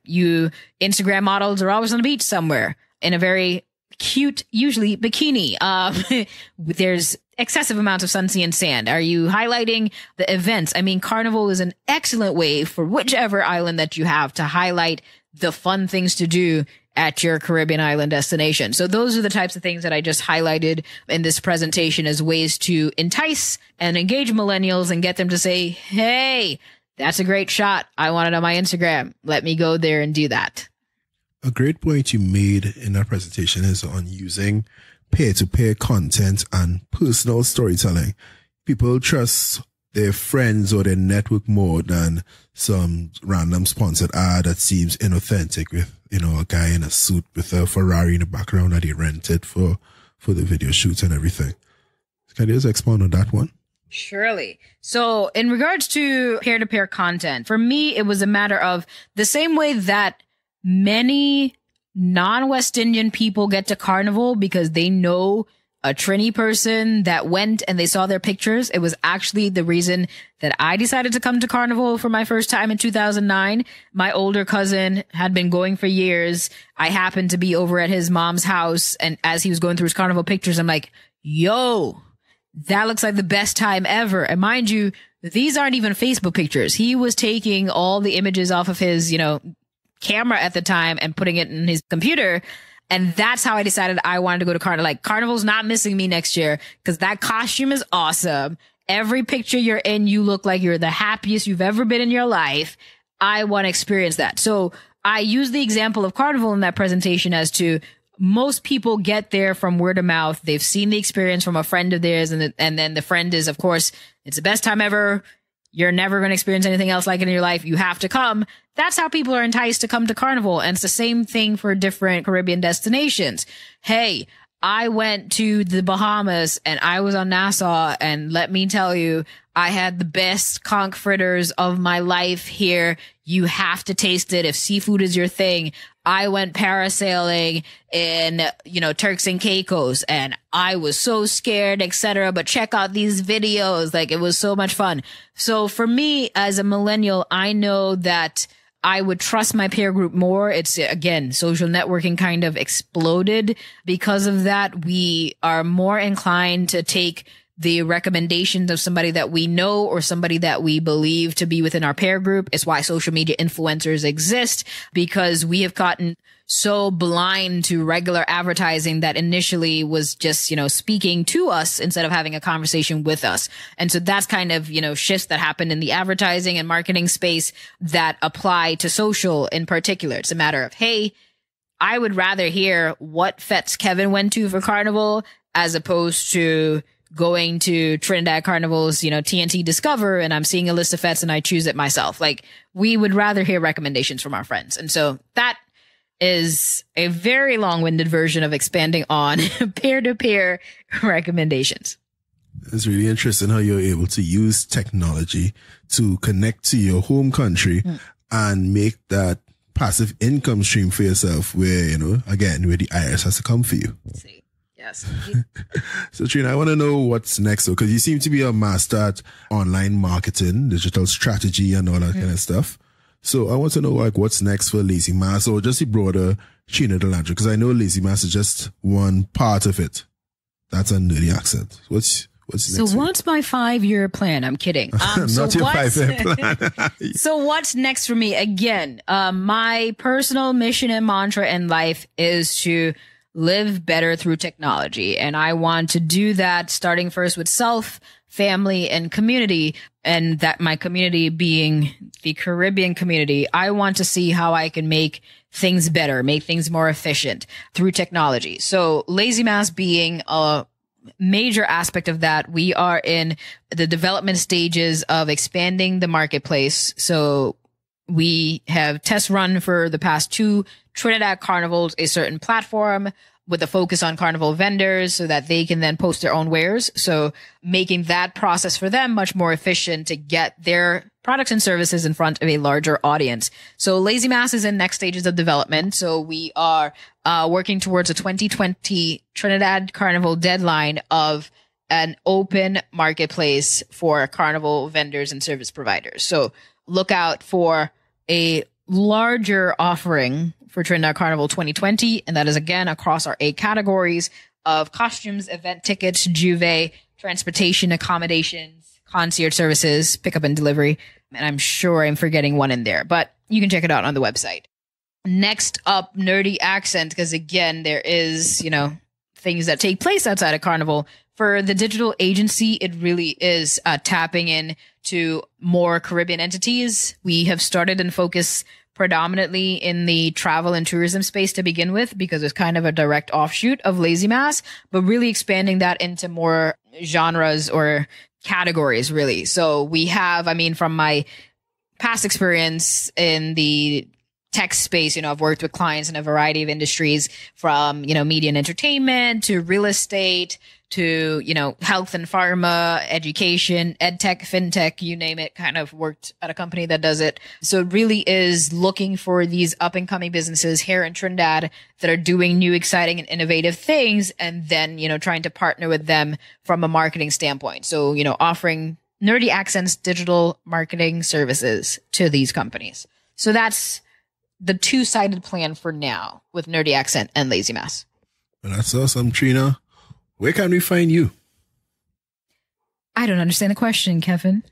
Instagram models are always on the beach somewhere in a very cute, usually bikini. There's excessive amounts of sun, sea, and sand. Are you highlighting the events? I mean, Carnival is an excellent way for whichever island that you have to highlight the fun things to do at your Caribbean island destination. So those are the types of things that I just highlighted in this presentation as ways to entice and engage millennials and get them to say, hey, that's a great shot. I want it on my Instagram. Let me go there and do that. A great point you made in that presentation is on using peer-to-peer content and personal storytelling. People trust their friends or their network more than some random sponsored ad that seems inauthentic with, a guy in a suit with a Ferrari in the background that he rented for the video shoots and everything. Can you just expound on that one? Surely. So in regards to peer-to-peer content, for me, it was a matter of the same way that many non-West Indian people get to Carnival because they know a Trini person that went and they saw their pictures. It was actually the reason that I decided to come to Carnival for my first time in 2009. My older cousin had been going for years. I happened to be over at his mom's house, and as he was going through his Carnival pictures, I'm like, yo, that looks like the best time ever. And mind you, these aren't even Facebook pictures. He was taking all the images off of his, camera at the time and putting it in his computer. And that's how I decided I wanted to go to Carnival. Like, Carnival's not missing me next year because that costume is awesome. Every picture you're in, you look like you're the happiest you've ever been in your life. I want to experience that. So I use the example of Carnival in that presentation as to most people get there from word of mouth. They've seen the experience from a friend of theirs. And then the friend is, of course, it's the best time ever. You're never going to experience anything else like it in your life. You have to come. That's how people are enticed to come to Carnival. And it's the same thing for different Caribbean destinations. Hey, I went to the Bahamas and I was on Nassau, and let me tell you, I had the best conch fritters of my life here. You have to taste it if seafood is your thing. I went parasailing in, Turks and Caicos, and I was so scared, etc. But check out these videos. Like, it was so much fun. So for me as a millennial, I know that I would trust my peer group more. It's, again, social networking kind of exploded. Because of that, we are more inclined to take the recommendations of somebody that we know or somebody that we believe to be within our peer group. It's why social media influencers exist, because we have gotten so blind to regular advertising that initially was just, speaking to us instead of having a conversation with us. And so that's kind of, shifts that happened in the advertising and marketing space that apply to social in particular. It's a matter of, hey, I would rather hear what fetes Kevin went to for Carnival as opposed to going to Trinidad Carnival's, TNT Discover, and I'm seeing a list of fetes and I choose it myself. Like, we would rather hear recommendations from our friends. And so that is a very long-winded version of expanding on peer-to-peer recommendations. It's really interesting how you're able to use technology to connect to your home country and make that passive income stream for yourself where, again, where the IRS has to come for you. See. Yes. So Trina, I want to know what's next. Because you seem to be a master at online marketing, digital strategy and all that kind of stuff. So I want to know what's next for Lazy Mass, or just the broader Trena De Landro, because I know Lazy Mass is just one part of it. That's a nerdy accent. What's next? So what's my 5-year plan? I'm kidding. Not your 5-year plan. So what's next for me? Again, my personal mission and mantra in life is to live better through technology. And I want to do that starting first with self, family, and community. And that my community being the Caribbean community, I want to see how I can make things better, make things more efficient through technology. So Lazy Mass being a major aspect of that, we are in the development stages of expanding the marketplace. So we have test run for the past 2 Trinidad Carnivals, a certain platform with a focus on Carnival vendors so that they can then post their own wares. So making that process for them much more efficient to get their products and services in front of a larger audience. So Lazy Mass is in next stages of development. So we are working towards a 2020 Trinidad Carnival deadline of an open marketplace for Carnival vendors and service providers. So look out for a larger offering for Trinidad Carnival 2020. And that is, again, across our 8 categories of costumes, event tickets, juve, transportation, accommodations, concierge services, pickup and delivery. And I'm sure I'm forgetting one in there, but you can check it out on the website. Next up, nerdy accent, because again, there is, things that take place outside of Carnival. For the digital agency, it really is tapping in to more Caribbean entities. We have started and focused predominantly in the travel and tourism space to begin with, because it's kind of a direct offshoot of Lazy Mass, but really expanding that into more genres or categories, really. So we have, from my past experience in the tech space, I've worked with clients in a variety of industries from, media and entertainment to real estate to, health and pharma, education, ed tech, fintech, you name it, kind of worked at a company that does it. So it really is looking for these up and coming businesses here in Trinidad that are doing new, exciting and innovative things. And then, trying to partner with them from a marketing standpoint. So, offering Nerdy Accent's digital marketing services to these companies. So that's the 2-sided plan for now with Nerdy Accent and Lazy Mass. Well, that's awesome, Trina. Where can we find you? I don't understand the question, Kevin.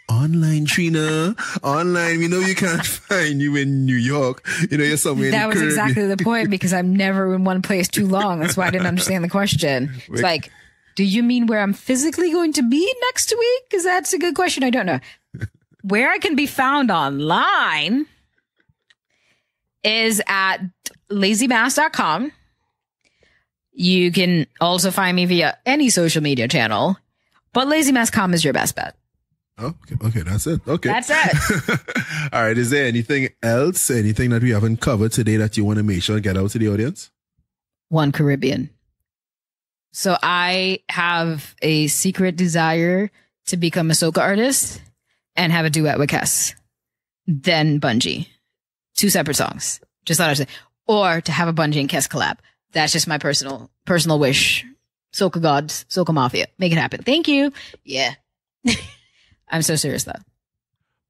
Online, Trina. Online. We know you can't find you in New York. You're somewhere in the Caribbean. That was exactly the point, because I'm never in one place too long. That's why I didn't understand the question. It's like, do you mean where I'm physically going to be next week? Because that's a good question. I don't know. Where I can be found online is at lazymass.com. You can also find me via any social media channel, but lazymass.com is your best bet. Oh, okay, that's it. Okay. That's it. All right. Is there anything else, anything that we haven't covered today that you want to make sure and get out to the audience? One Caribbean. So I have a secret desire to become a soca artist and have a duet with Kes. Then Bungie. 2 separate songs. Just thought I'd say. Or to have a Bungie and Kes collab. That's just my personal wish. Soca gods, Soca Mafia. Make it happen. Thank you. Yeah. I'm so serious though.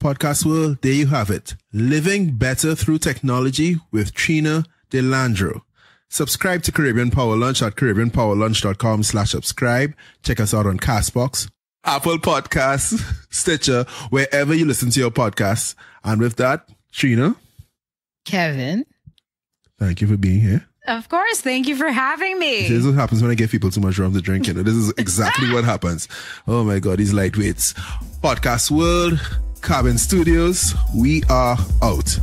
Podcast world, there you have it. Living better through technology with Trena De Landro. Subscribe to Caribbean Power Lunch at caribbeanpowerlunch.com/subscribe. Check us out on Castbox, Apple Podcasts, Stitcher, wherever you listen to your podcasts. And with that, Trena, Kevin, thank you for being here. Of course. Thank you for having me. This is what happens when I give people too much rum to drink. This is exactly what happens. Oh my God, these lightweights. Podcast world, Carbon Studios, we are out.